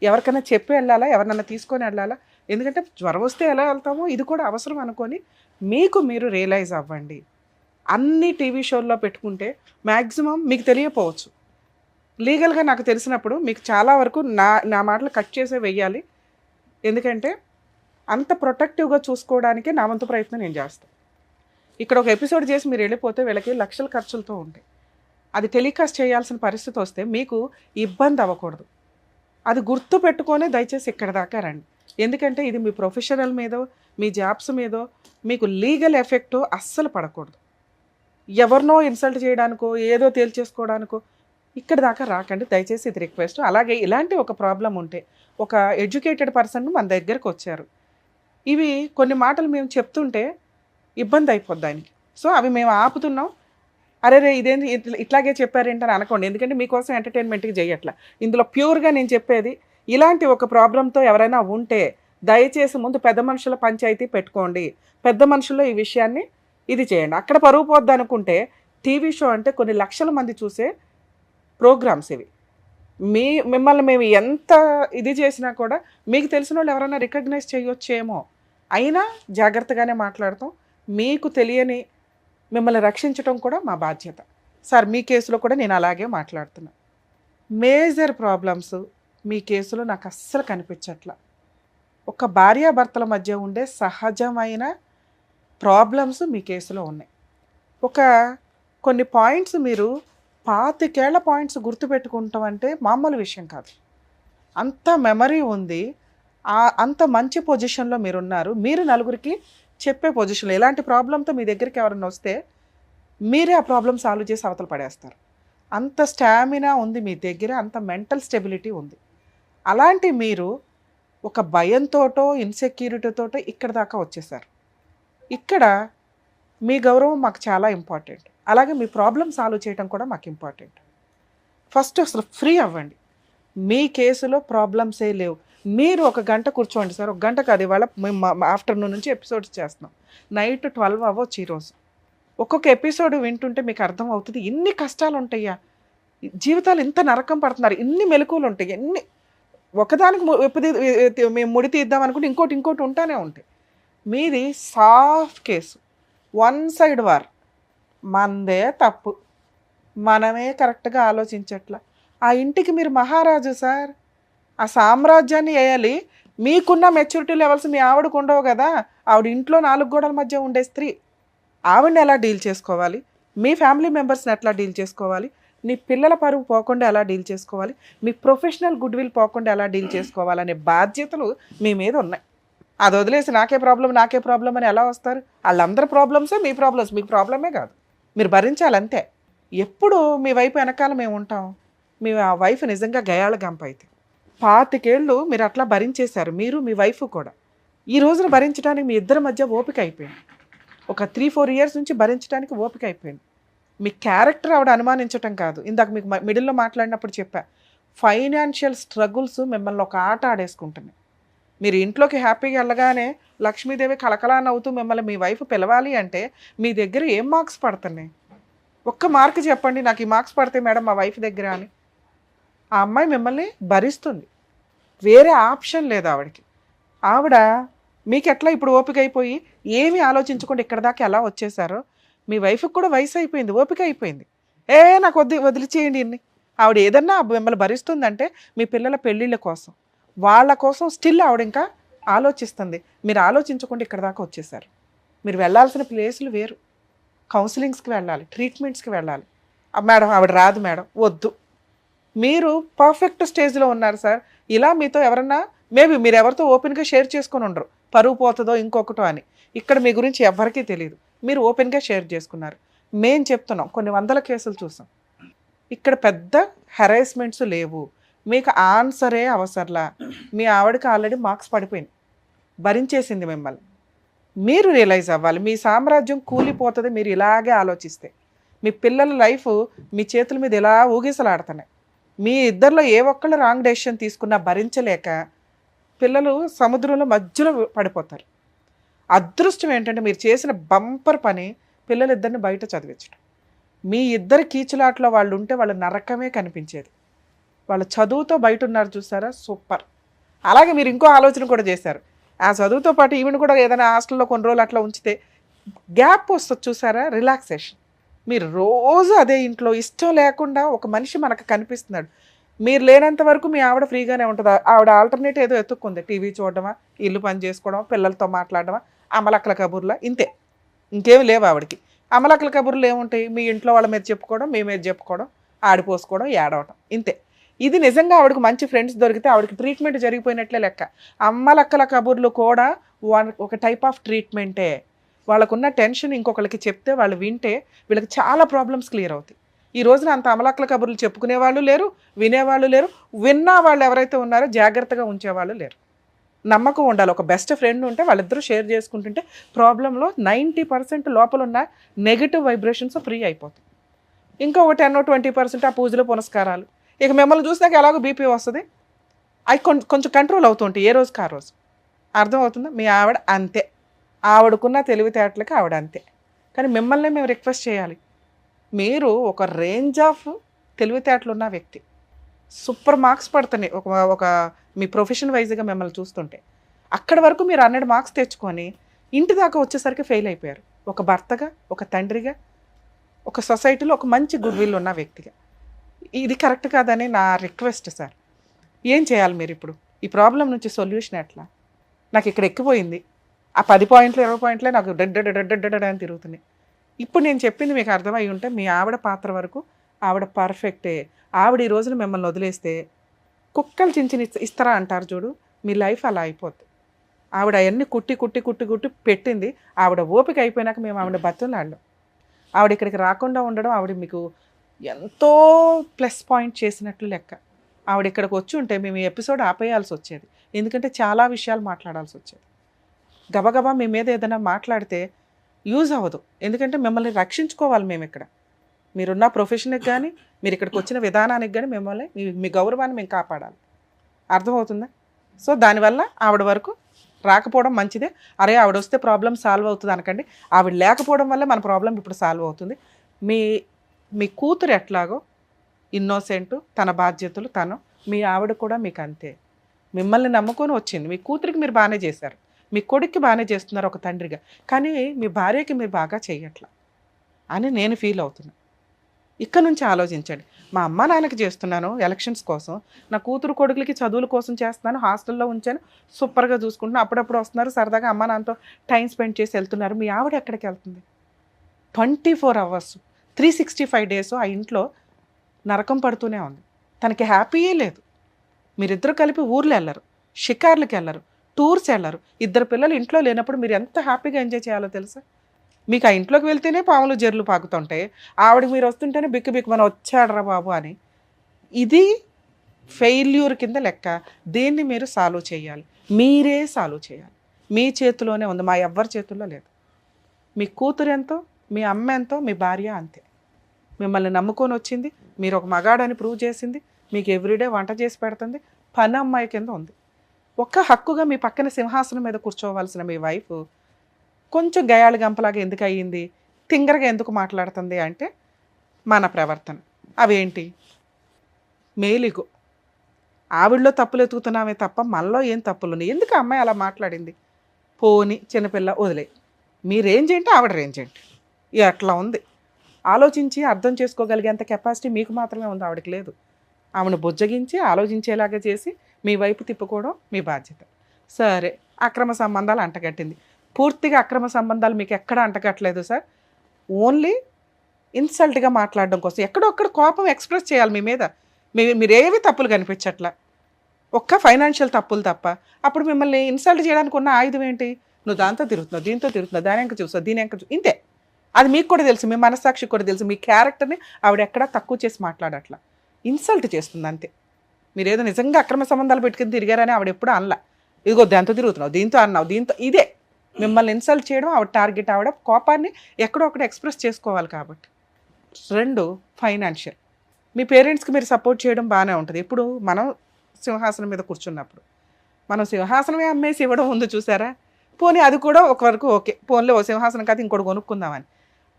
ఎవరికైనా చెప్పి వెళ్ళాలా, ఎవరినైనా తీసుకొని వెళ్ళాలా, ఎందుకంటే జ్వరం వస్తే ఎలా వెళ్తామో ఇది కూడా అవసరం అనుకొని మీకు మీరు రియలైజ్ అవ్వండి. అన్ని టీవీ షోల్లో పెట్టుకుంటే మ్యాక్సిమం మీకు తెలియపోవచ్చు. లీగల్గా నాకు తెలిసినప్పుడు మీకు చాలా వరకు నా మాటలు కట్ చేసే వెయ్యాలి. ఎందుకంటే అంత ప్రొటెక్టివ్గా చూసుకోవడానికే నా వంతు ప్రయత్నం నేను చేస్తాను. ఇక్కడ ఒక ఎపిసోడ్ చేసి మీరు వెళ్ళిపోతే వీళ్ళకి లక్షల ఖర్చులతో ఉంటాయి. అది టెలికాస్ట్ చేయాల్సిన పరిస్థితి వస్తే మీకు ఇబ్బంది అవ్వకూడదు. అది గుర్తు పెట్టుకొనే దయచేసి ఇక్కడ దాకా రండి. ఎందుకంటే ఇది మీ ప్రొఫెషనల్ మీదో మీ జాబ్స్ మీదో మీకు లీగల్ ఎఫెక్ట్ అస్సలు పడకూడదు. ఎవరినో ఇన్సల్ట్ చేయడానికో ఏదో తేల్చేసుకోవడానికో ఇక్కడ దాకా రాకండి దయచేసి, ఇది రిక్వెస్ట్. అలాగే ఇలాంటి ఒక ప్రాబ్లం ఉంటే ఒక ఎడ్యుకేటెడ్ పర్సన్ మన దగ్గరకు వచ్చారు, ఇవి కొన్ని మాటలు మేము చెప్తుంటే ఇబ్బంది అయిపోద్ది ఆయనకి, సో అవి మేము ఆపుతున్నాం, అరే ఇదేంటి ఇట్లాగే చెప్పారేంటని అనుకోండి. ఎందుకంటే మీకోసం ఎంటర్టైన్మెంట్కి చేయట్లా. ఇందులో ప్యూర్గా నేను చెప్పేది ఇలాంటి ఒక ప్రాబ్లంతో ఎవరైనా ఉంటే దయచేసి ముందు పెద్ద మనుషుల పంచాయతీ పెట్టుకోండి, పెద్ద మనుషుల్లో ఈ విషయాన్ని ఇది చేయండి. అక్కడ పరువు పోద్ది అనుకుంటే టీవీ షో అంటే కొన్ని లక్షల మంది చూసే ప్రోగ్రామ్స్ ఇవి. మిమ్మల్ని మేము ఎంత ఇది చేసినా కూడా మీకు తెలిసిన వాళ్ళు ఎవరైనా రికగ్నైజ్ చేయొచ్చేమో, అయినా జాగ్రత్తగానే మాట్లాడతాం. మీకు తెలియని మిమ్మల్ని రక్షించడం కూడా మా బాధ్యత. సార్ మీ కేసులో కూడా నేను అలాగే మాట్లాడుతున్నా. మేజర్ ప్రాబ్లమ్స్ మీ కేసులో నాకు అస్సలు కనిపించట్ల. ఒక భార్యాభర్తల మధ్య ఉండే సహజమైన ప్రాబ్లమ్స్ మీ కేసులో ఉన్నాయి. కొన్ని పాయింట్స్ మీరు 25 ఏళ్ల పాయింట్స్ గుర్తుపెట్టుకుంటాం అంటే మామూలు విషయం కాదు. అంత మెమరీ ఉంది, అంత మంచి పొజిషన్లో మీరున్నారు. మీరు నలుగురికి చెప్పే పొజిషన్లో ఎలాంటి ప్రాబ్లంతో మీ దగ్గరికి ఎవరైనా వస్తే మీరే ఆ ప్రాబ్లం సాల్వ్ చేసి అవతల పడేస్తారు. అంత స్టామినా ఉంది మీ దగ్గర, అంత మెంటల్ స్టెబిలిటీ ఉంది. అలాంటి మీరు ఒక భయంతోటో ఇన్సెక్యూరిటీతోటో ఇక్కడ దాకా వచ్చేసారు. ఇక్కడ మీ గౌరవం మాకు చాలా ఇంపార్టెంట్. అలాగే మీ ప్రాబ్లం సాల్వ్ చేయడం కూడా మాకు ఇంపార్టెంట్. ఫస్ట్ అసలు ఫ్రీ అవ్వండి. మీ కేసులో ప్రాబ్లమ్సే లేవు. మీరు 1 గంట కూర్చోండి సార్. 1 గంట కాదు, ఇవాళ మేము ఆఫ్టర్నూన్ నుంచి ఎపిసోడ్స్ చేస్తున్నాం. నైట్ 12 అవ్వచ్చు ఈరోజు. ఒక్కొక్క ఎపిసోడ్ వింటుంటే మీకు అర్థం అవుతుంది ఇన్ని కష్టాలు ఉంటాయా, జీవితాలు ఇంత నరకం పడుతున్నారు, ఇన్ని మెలకువలు ఉంటాయి, ఎన్ని ఒకదానికి మేము ముడి తీద్దాం అనుకుంటే ఇంకోటి ఉంటానే ఉంటాయి. మీది సాఫ్ట్ కేసు, 1 సైడ్ వార్. మనదే తప్పు, మనమే కరెక్ట్గా ఆలోచించట్లా. ఆ ఇంటికి మీరు మహారాజు సార్, ఆ సామ్రాజ్యాన్ని వేయాలి. మీకున్న మెచ్యూరిటీ లెవెల్స్ మీ ఆవిడకు ఉండవు కదా. ఆవిడ ఇంట్లో 4 గోడల మధ్య ఉండే స్త్రీ, ఆవిడని ఎలా డీల్ చేసుకోవాలి, మీ ఫ్యామిలీ మెంబర్స్ని ఎట్లా డీల్ చేసుకోవాలి, నీ పిల్లల పరువు పోకుండా ఎలా డీల్ చేసుకోవాలి, మీ ప్రొఫెషనల్ గుడ్ విల్ పోకుండా ఎలా డీల్ చేసుకోవాలనే బాధ్యతలు మీ మీద ఉన్నాయి. అది వదిలేసి నాకే ప్రాబ్లం అని ఎలా వస్తారు? వాళ్ళందరి ప్రాబ్లమ్సే మీ ప్రాబ్లమ్స్, మీకు ప్రాబ్లమే కాదు, మీరు భరించాలంతే. ఎప్పుడు మీ వైపు వెనకాల మేము ఉంటాం. మీ వైఫ్ నిజంగా గయాళ గంప అయితే 25 ఏళ్ళు మీరు అట్లా భరించేశారు, మీరు మీ వైఫ్ కూడా. ఈ రోజున భరించడానికి మీ ఇద్దరి మధ్య ఓపిక అయిపోయింది. ఒక 3-4 ఇయర్స్ నుంచి భరించడానికి ఓపిక అయిపోయింది. మీ క్యారెక్టర్ ఆవిడ అనుమానించటం కాదు. ఇందాక మీకు మిడిల్లో మాట్లాడినప్పుడు చెప్పా, ఫైనాన్షియల్ స్ట్రగుల్స్ మిమ్మల్ని ఒక ఆట ఆడేసుకుంటున్నాయి. మీరు ఇంట్లోకి హ్యాపీగా వెళ్ళగానే లక్ష్మీదేవి కలకలా నవ్వుతూ మిమ్మల్ని మీ వైఫ్ పిలవాలి అంటే మీ దగ్గర ఏం మార్క్స్ పడుతున్నాయి? ఒక్క మార్క్ చెప్పండి, నాకు ఈ మార్క్స్ పడతాయి మేడం మా వైఫ్ దగ్గర అని. ఆ అమ్మాయి మిమ్మల్ని భరిస్తుంది, వేరే ఆప్షన్ లేదు ఆవిడకి. ఆవిడ మీకు ఎట్లా ఇప్పుడు ఓపిక అయిపోయి ఏమీ ఆలోచించకుండా ఇక్కడ దాకా ఎలా వచ్చేసారో, మీ వైఫ్కి కూడా వయసు అయిపోయింది, ఓపిక అయిపోయింది. నాకు వదిలిచేయండి ఇన్ని. ఆవిడ ఏదన్నా మిమ్మల్ని భరిస్తుందంటే మీ పిల్లల పెళ్ళిళ్ళ కోసం, వాళ్ళ కోసం స్టిల్ ఆవిడ ఇంకా ఆలోచిస్తుంది. మీరు ఆలోచించకుండా ఇక్కడ దాకా వచ్చేసారు. మీరు వెళ్ళాల్సిన ప్లేసులు వేరు. కౌన్సిలింగ్స్కి వెళ్ళాలి, ట్రీట్మెంట్స్కి వెళ్ళాలి. మేడం ఆవిడ రాదు మేడం, వద్దు. మీరు పర్ఫెక్ట్ స్టేజ్లో ఉన్నారు సార్. ఇలా మీతో ఎవరన్నా మేబీ మీరు ఎవరితో ఓపెన్గా షేర్ చేసుకొని ఉండరు, పరువు పోతుందో ఇంకొకటో అని. ఇక్కడ మీ గురించి ఎవరికీ తెలియదు, మీరు ఓపెన్గా షేర్ చేసుకున్నారు. మేం చెప్తున్నాం, కొన్ని 100 కేసులు చూసాం. ఇక్కడ పెద్ద హెరాస్మెంట్స్ లేవు, మీకు ఆన్సరే అవసరంలా. మీ ఆవిడకి ఆల్రెడీ మార్క్స్ పడిపోయింది, భరించేసింది మిమ్మల్ని. మీరు రియలైజ్ అవ్వాలి, మీ సామ్రాజ్యం కూలిపోతుంది మీరు ఇలాగే ఆలోచిస్తే. మీ పిల్లల లైఫ్ మీ చేతుల మీద ఇలా ఊగిసలాడుతున్నాయి. మీ ఇద్దరిలో ఏ ఒక్కళ్ళు రాంగ్ డెసిషన్ తీసుకున్నా భరించలేక పిల్లలు సముద్రంలో మధ్యలో పడిపోతారు. అదృష్టం ఏంటంటే మీరు చేసిన బంపర్ పని పిల్లలిద్దరిని బయట చదివించడం. మీ ఇద్దరి కీచులాట్లో వాళ్ళు ఉంటే వాళ్ళ నరకమే కనిపించేది. వాళ్ళ చదువుతో బయట ఉన్నారు చూసారా, సూపర్. అలాగే మీరు ఇంకో ఆలోచన కూడా చేశారు, ఆ చదువుతో పాటు ఈవెన్ కూడా ఏదైనా హాస్టల్లో కొన్ని రోజులు అట్లా ఉంచితే గ్యాప్ వస్తుంది చూసారా, రిలాక్సేషన్. మీరు రోజు అదే ఇంట్లో ఇష్టం లేకుండా ఒక మనిషి మనకు కనిపిస్తున్నాడు. మీరు లేనంత వరకు మీ ఆవిడ ఫ్రీగానే ఉంటుంది. ఆవిడ ఆల్టర్నేట్ ఏదో ఎత్తుక్కుంది, టీవీ చూడడమా, ఇల్లు పని చేసుకోవడమా, పిల్లలతో మాట్లాడడమా, అమలక్కల కబుర్లా, ఇంతే, ఇంకేమి లేవు ఆవిడకి. అమలక్కల కబుర్లు ఏముంటాయి? మీ ఇంట్లో వాళ్ళ మీద చెప్పుకోవడం, మీ మీద చెప్పుకోవడం, ఆడిపోసుకోవడం, ఏడవటం, ఇంతే. ఇది నిజంగా ఆవిడకి మంచి ఫ్రెండ్స్ దొరికితే ఆవిడకి ట్రీట్మెంట్ జరిగిపోయినట్లే లెక్క. అమ్మలక్కల కబుర్లు కూడా ఒక టైప్ ఆఫ్ ట్రీట్మెంటే. వాళ్ళకున్న టెన్షన్ ఇంకొకరికి చెప్తే వాళ్ళు వింటే వీళ్ళకి చాలా ప్రాబ్లమ్స్ క్లియర్ అవుతాయి. ఈ రోజున అంత అమలక్కల కబుర్లు చెప్పుకునే వాళ్ళు లేరు, వినేవాళ్ళు లేరు, విన్నా వాళ్ళు ఎవరైతే ఉన్నారో జాగ్రత్తగా ఉంచేవాళ్ళు లేరు. నమ్మకం ఉండాలి. ఒక బెస్ట్ ఫ్రెండ్ ఉంటే వాళ్ళిద్దరూ షేర్ చేసుకుంటుంటే ప్రాబ్లంలో 90% లోపల ఉన్న నెగిటివ్ వైబ్రేషన్స్ ఫ్రీ అయిపోతాయి. ఇంకొక 10-20% ఆ పూజలు పునస్కారాలు. ఇక మిమ్మల్ని చూసినాక ఎలాగో బీపీ వస్తుంది, అవి కొంచెం కంట్రోల్ అవుతుంటాయి ఏ రోజుకి ఆ రోజు. అర్థమవుతుందా? మీ ఆవిడ అంతే, ఆవిడకున్న తెలివితేటలకి ఆవిడ అంతే. కానీ మిమ్మల్ని మేము రిక్వెస్ట్ చేయాలి, మీరు ఒక రేంజ్ ఆఫ్ తెలివితేటలు ఉన్న వ్యక్తి, సూపర్ మార్క్స్ పడుతున్నాయి ఒక ఒక మీ ప్రొఫెషన్ వైజ్గా మిమ్మల్ని చూస్తుంటే. అక్కడి వరకు మీరు 100 మార్క్స్ తెచ్చుకొని ఇంటి దాకా వచ్చేసరికి ఫెయిల్ అయిపోయారు. ఒక భర్తగా, ఒక తండ్రిగా, ఒక సొసైటీలో ఒక మంచి గుడ్ విల్ ఉన్న వ్యక్తిగా. ఇది కరెక్ట్ కాదని నా రిక్వెస్ట్ సార్. ఏం చేయాలి మీరు ఇప్పుడు? ఈ ప్రాబ్లం నుంచి సొల్యూషన్ ఎట్లా? నాకు ఇక్కడ ఎక్కిపోయింది, ఆ 10 పాయింట్లు 20 పాయింట్లే నాకు డెడ్ అని తిరుగుతున్నాయి. ఇప్పుడు నేను చెప్పింది మీకు అర్థమై ఉంటే మీ ఆవిడ పాత్ర వరకు ఆవిడ పర్ఫెక్టే. ఆవిడ ఈ రోజున మిమ్మల్ని వదిలేస్తే కుక్కలు చించిన ఇస్తారా అంటారు చూడు, మీ లైఫ్ అలా అయిపోద్ది. ఆవిడ అవన్నీ కుట్టి పెట్టింది. ఆవిడ ఓపిక అయిపోయినాక మేము ఆవిడ బతులాడడం, ఆవిడ ఇక్కడికి రాకుండా ఉండడం ఆవిడ మీకు ఎంతో ప్లస్ పాయింట్ చేసినట్లు లెక్క. ఆవిడ ఇక్కడికి వచ్చి ఉంటే మేము ఈ ఎపిసోడ్ ఆపేయాల్సి వచ్చేది, ఎందుకంటే చాలా విషయాలు మాట్లాడాల్సి వచ్చేది. గబగబా మీ మీద ఏదైనా మాట్లాడితే యూజ్ అవ్వదు, ఎందుకంటే మిమ్మల్ని రక్షించుకోవాలి మేము ఇక్కడ. మీరున్న ప్రొఫెషన్కి కానీ మీరు ఇక్కడికి వచ్చిన విధానానికి కానీ మిమ్మల్ని మీ గౌరవాన్ని మేము కాపాడాలి. అర్థమవుతుందా? సో దానివల్ల ఆవిడ వరకు రాకపోవడం మంచిదే. అరే ఆవిడ వస్తే ప్రాబ్లం సాల్వ్ అవుతుంది అనకండి. ఆవిడ లేకపోవడం వల్ల మన ప్రాబ్లం ఇప్పుడు సాల్వ్ అవుతుంది. మీ కూతురు ఎట్లాగో ఇన్నోసెంట్, తన బాధ్యతలు తను, మీ ఆవిడ కూడా మీకు అంతే. మిమ్మల్ని నమ్ముకొని వచ్చింది. మీ కూతురికి మీరు బాగానే చేశారు, మీ కొడుక్కి బాగానే చేస్తున్నారు ఒక తండ్రిగా, కానీ మీ భార్యకి మీరు బాగా చేయట్లా అని నేను ఫీల్ అవుతున్నా. ఇక్కడ నుంచి ఆలోచించండి. మా అమ్మ నాన్నకి చేస్తున్నాను ఎలక్షన్స్ కోసం, నా కూతురు కొడుకులకి చదువుల కోసం చేస్తున్నాను, హాస్టల్లో ఉంచాను, సూపర్గా చూసుకుంటున్నాను, అప్పుడప్పుడు వస్తున్నారు సరదాగా అమ్మ నాన్నతో టైం స్పెండ్ చేసి వెళ్తున్నారు. మీ ఆవిడ ఎక్కడికి వెళ్తుంది? 24 hours 365 days ఆ ఇంట్లో నరకం పడుతూనే ఉంది. తనకి హ్యాపీయే లేదు. మీరిద్దరు కలిపి ఊర్లు వెళ్ళరు, షికార్లకి వెళ్ళరు, టూర్స్ వెళ్ళరు. 2 పిల్లలు ఇంట్లో లేనప్పుడు మీరు ఎంత హ్యాపీగా ఎంజాయ్ చేయాలో తెలుసా? మీకు ఆ ఇంట్లోకి వెళ్తేనే పాములు జర్లు పాకుతుంటాయి, ఆవిడకి మీరు వస్తుంటేనే బిక్కు మనం వచ్చాడరా బాబు అని. ఇది ఫెయిల్యూర్ కింద లెక్క. దీన్ని మీరు సాల్వ్ చేయాలి, మీరే సాల్వ్ చేయాలి. మీ చేతిలోనే ఉంది, మా ఎవ్వరి చేతుల్లో లేదు. మీ కూతురు ఎంతో, మీ అమ్మ ఎంతో, మీ భార్య అంతే. మిమ్మల్ని నమ్ముకొని వచ్చింది, మీరు ఒక మగాడని ప్రూవ్ చేసింది, మీకు ఎవ్రీడే వంట చేసి పెడుతుంది, పని అమ్మాయి కింద ఉంది. ఒక్క హక్కుగా మీ పక్కన సింహాసనం మీద కూర్చోవలసిన మీ వైఫ్ కొంచెం గయాళి గంపలాగా ఎందుకు అయ్యింది, తింగరగా ఎందుకు మాట్లాడుతుంది అంటే మన ప్రవర్తన. అవేంటి? మేలిగో ఆవిడలో తప్పులు ఎతుకుతున్నామే తప్ప మనలో ఏం తప్పులు ఉన్నాయి? ఎందుకు అమ్మాయి అలా మాట్లాడింది? పోని చిన్నపిల్ల వదిలే, మీ రేంజ్ ఏంటి ఆవిడ రేంజ్ ఏంటి, అట్లా ఉంది. ఆలోచించి అర్థం చేసుకోగలిగేంత కెపాసిటీ మీకు మాత్రమే ఉంది, ఆవిడకి లేదు. ఆమెను బుజ్జగించి ఆలోచించేలాగా చేసి మీ వైపు తిప్పుకోవడం మీ బాధ్యత. సరే, అక్రమ సంబంధాలు అంటగట్టింది. పూర్తిగా అక్రమ సంబంధాలు మీకు ఎక్కడ అంటగట్టలేదు సార్. ఓన్లీ ఇన్సల్ట్గా మాట్లాడడం కోసం ఎక్కడొక్కడ కోపం ఎక్స్ప్రెస్ చేయాలి మీ మీద. మీరేవి తప్పులు కనిపించట్లా, ఒక్క ఫైనాన్షియల్ తప్పులు తప్ప. అప్పుడు మిమ్మల్ని ఇన్సల్ట్ చేయడానికి ఉన్న ఆయుధం ఏంటి? నువ్వు దాంతో తిరుగుతున్నావు, దీంతో తిరుగుతున్నావు, దాని ఎంక చూస్తావు, దీని ఎంక ఇంతే. అది మీకు కూడా తెలుసు, మీ మనస్సాక్షికి కూడా తెలుసు. మీ క్యారెక్టర్ని ఆవిడ ఎక్కడా తక్కువ చేసి మాట్లాడట్లా, ఇన్సల్ట్ చేస్తుంది అంతే. మీరేదో నిజంగా అక్రమ సంబంధాలు పెట్టుకుని తిరిగారని ఆవిడ ఎప్పుడు అనలా. ఇదిగో దాంతో తిరుగుతున్నావు, దీంతో అన్నావు, దీంతో ఇదే మిమ్మల్ని ఇన్సల్ట్ చేయడం ఆవిడ టార్గెట్. ఆవిడ కోపాన్ని ఎక్కడో ఒకటి ఎక్స్ప్రెస్ చేసుకోవాలి కాబట్టి. 2, ఫైనాన్షియల్. మీ పేరెంట్స్కి మీరు సపోర్ట్ చేయడం బాగానే ఉంటుంది. ఇప్పుడు మనం సింహాసనం మీద కూర్చున్నప్పుడు మనం సింహాసనమే అమ్మేసి ఇవ్వడం ఉంది చూసారా? పోనీ అది కూడా ఒక వరకు ఓకే, పోన్లే ఓ సింహాసనం కాదు ఇంకోటి కొనుక్కుందామని.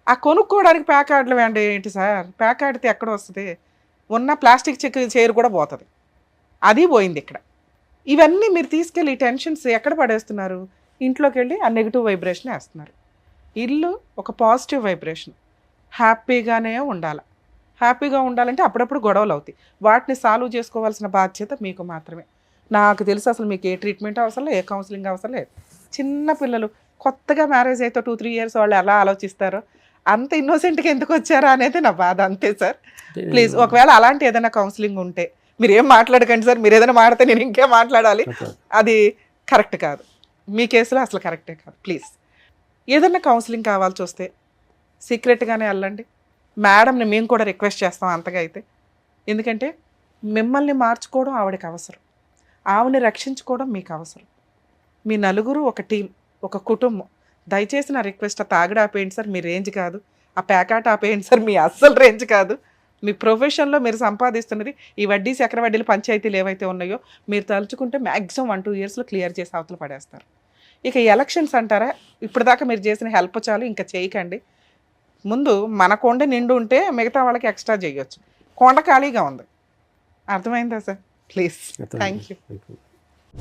ఆ కొనుక్కోవడానికి ప్యాకార్డులు వేండి ఏంటి సార్? ప్యాకార్డితే ఎక్కడ వస్తుంది? ఉన్న ప్లాస్టిక్ చైర్ కూడా పోతుంది, అది పోయింది ఇక్కడ. ఇవన్నీ మీరు తీసుకెళ్ళి ఈ టెన్షన్స్ ఎక్కడ పడేస్తున్నారు? ఇంట్లోకి వెళ్ళి ఆ నెగిటివ్ వైబ్రేషన్ వేస్తున్నారు. ఇల్లు ఒక పాజిటివ్ వైబ్రేషన్, హ్యాపీగానే ఉండాలి. హ్యాపీగా ఉండాలంటే అప్పుడప్పుడు గొడవలు అవుతాయి, వాటిని సాల్వ్ చేసుకోవాల్సిన బాధ్యత మీకు మాత్రమే. నాకు తెలుసు అసలు మీకు ఏ ట్రీట్మెంట్ అవసరం లేదు, ఏ కౌన్సిలింగ్ అవసరం లేదు. చిన్న పిల్లలు కొత్తగా మ్యారేజ్ అయితే 2-3 years వాళ్ళు ఎలా ఆలోచిస్తారో, అంత ఇన్నోసెంట్గా ఎందుకు వచ్చారా అనేది నా బాధ, అంతే సార్. ప్లీజ్ ఒకవేళ అలాంటి ఏదైనా కౌన్సిలింగ్ ఉంటే మీరు ఏం మాట్లాడకండి సార్. మీరు ఏదైనా మాడితే నేను ఇంకేం మాట్లాడాలి, అది కరెక్ట్ కాదు. మీ కేసులో అసలు కరెక్టే కాదు. ప్లీజ్ ఏదైనా కౌన్సిలింగ్ కావాల్సి వస్తే సీక్రెట్గానే వెళ్ళండి. మేడంని మేము కూడా రిక్వెస్ట్ చేస్తాం అంతగా అయితే. ఎందుకంటే మిమ్మల్ని మార్చుకోవడం ఆవిడకి అవసరం, ఆవిడని రక్షించుకోవడం మీకు అవసరం. మీ నలుగురు ఒక టీం, ఒక కుటుంబం. దయచేసి నా రిక్వెస్ట్, ఆ తాగడ ఆపేయండి సార్, మీ రేంజ్ కాదు. ఆ ప్యాకాట ఆపేయండి సార్, మీ అస్సలు రేంజ్ కాదు. మీ ప్రొఫెషన్లో మీరు సంపాదిస్తున్నది ఈ వడ్డీ చక్ర వడ్డీలు పంచాయతీలు ఏవైతే ఉన్నాయో మీరు తలుచుకుంటే మ్యాక్సిమం 1-2 yearsలో క్లియర్ చేసి అవతల పడేస్తారు. ఇక ఎలక్షన్స్ అంటారా, ఇప్పటిదాకా మీరు చేసిన హెల్ప్ చాలు, ఇంకా చేయకండి. ముందు మన కొండ నిండు ఉంటే మిగతా వాళ్ళకి ఎక్స్ట్రా చేయొచ్చు. కొండ ఖాళీగా ఉంది, అర్థమైందా సార్? Please, thank you.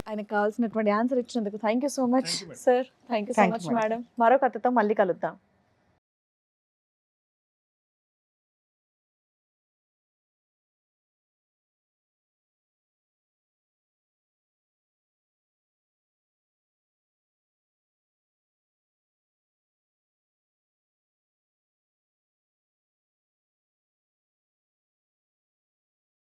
ఆయనకు కావాల్సినటువంటి ఆన్సర్ ఇచ్చినందుకు thank you so much Thank you, madam. Sir. Thank you so Thank you, much madam. Madam. మరో కథతో మళ్ళీ కలుద్దాం.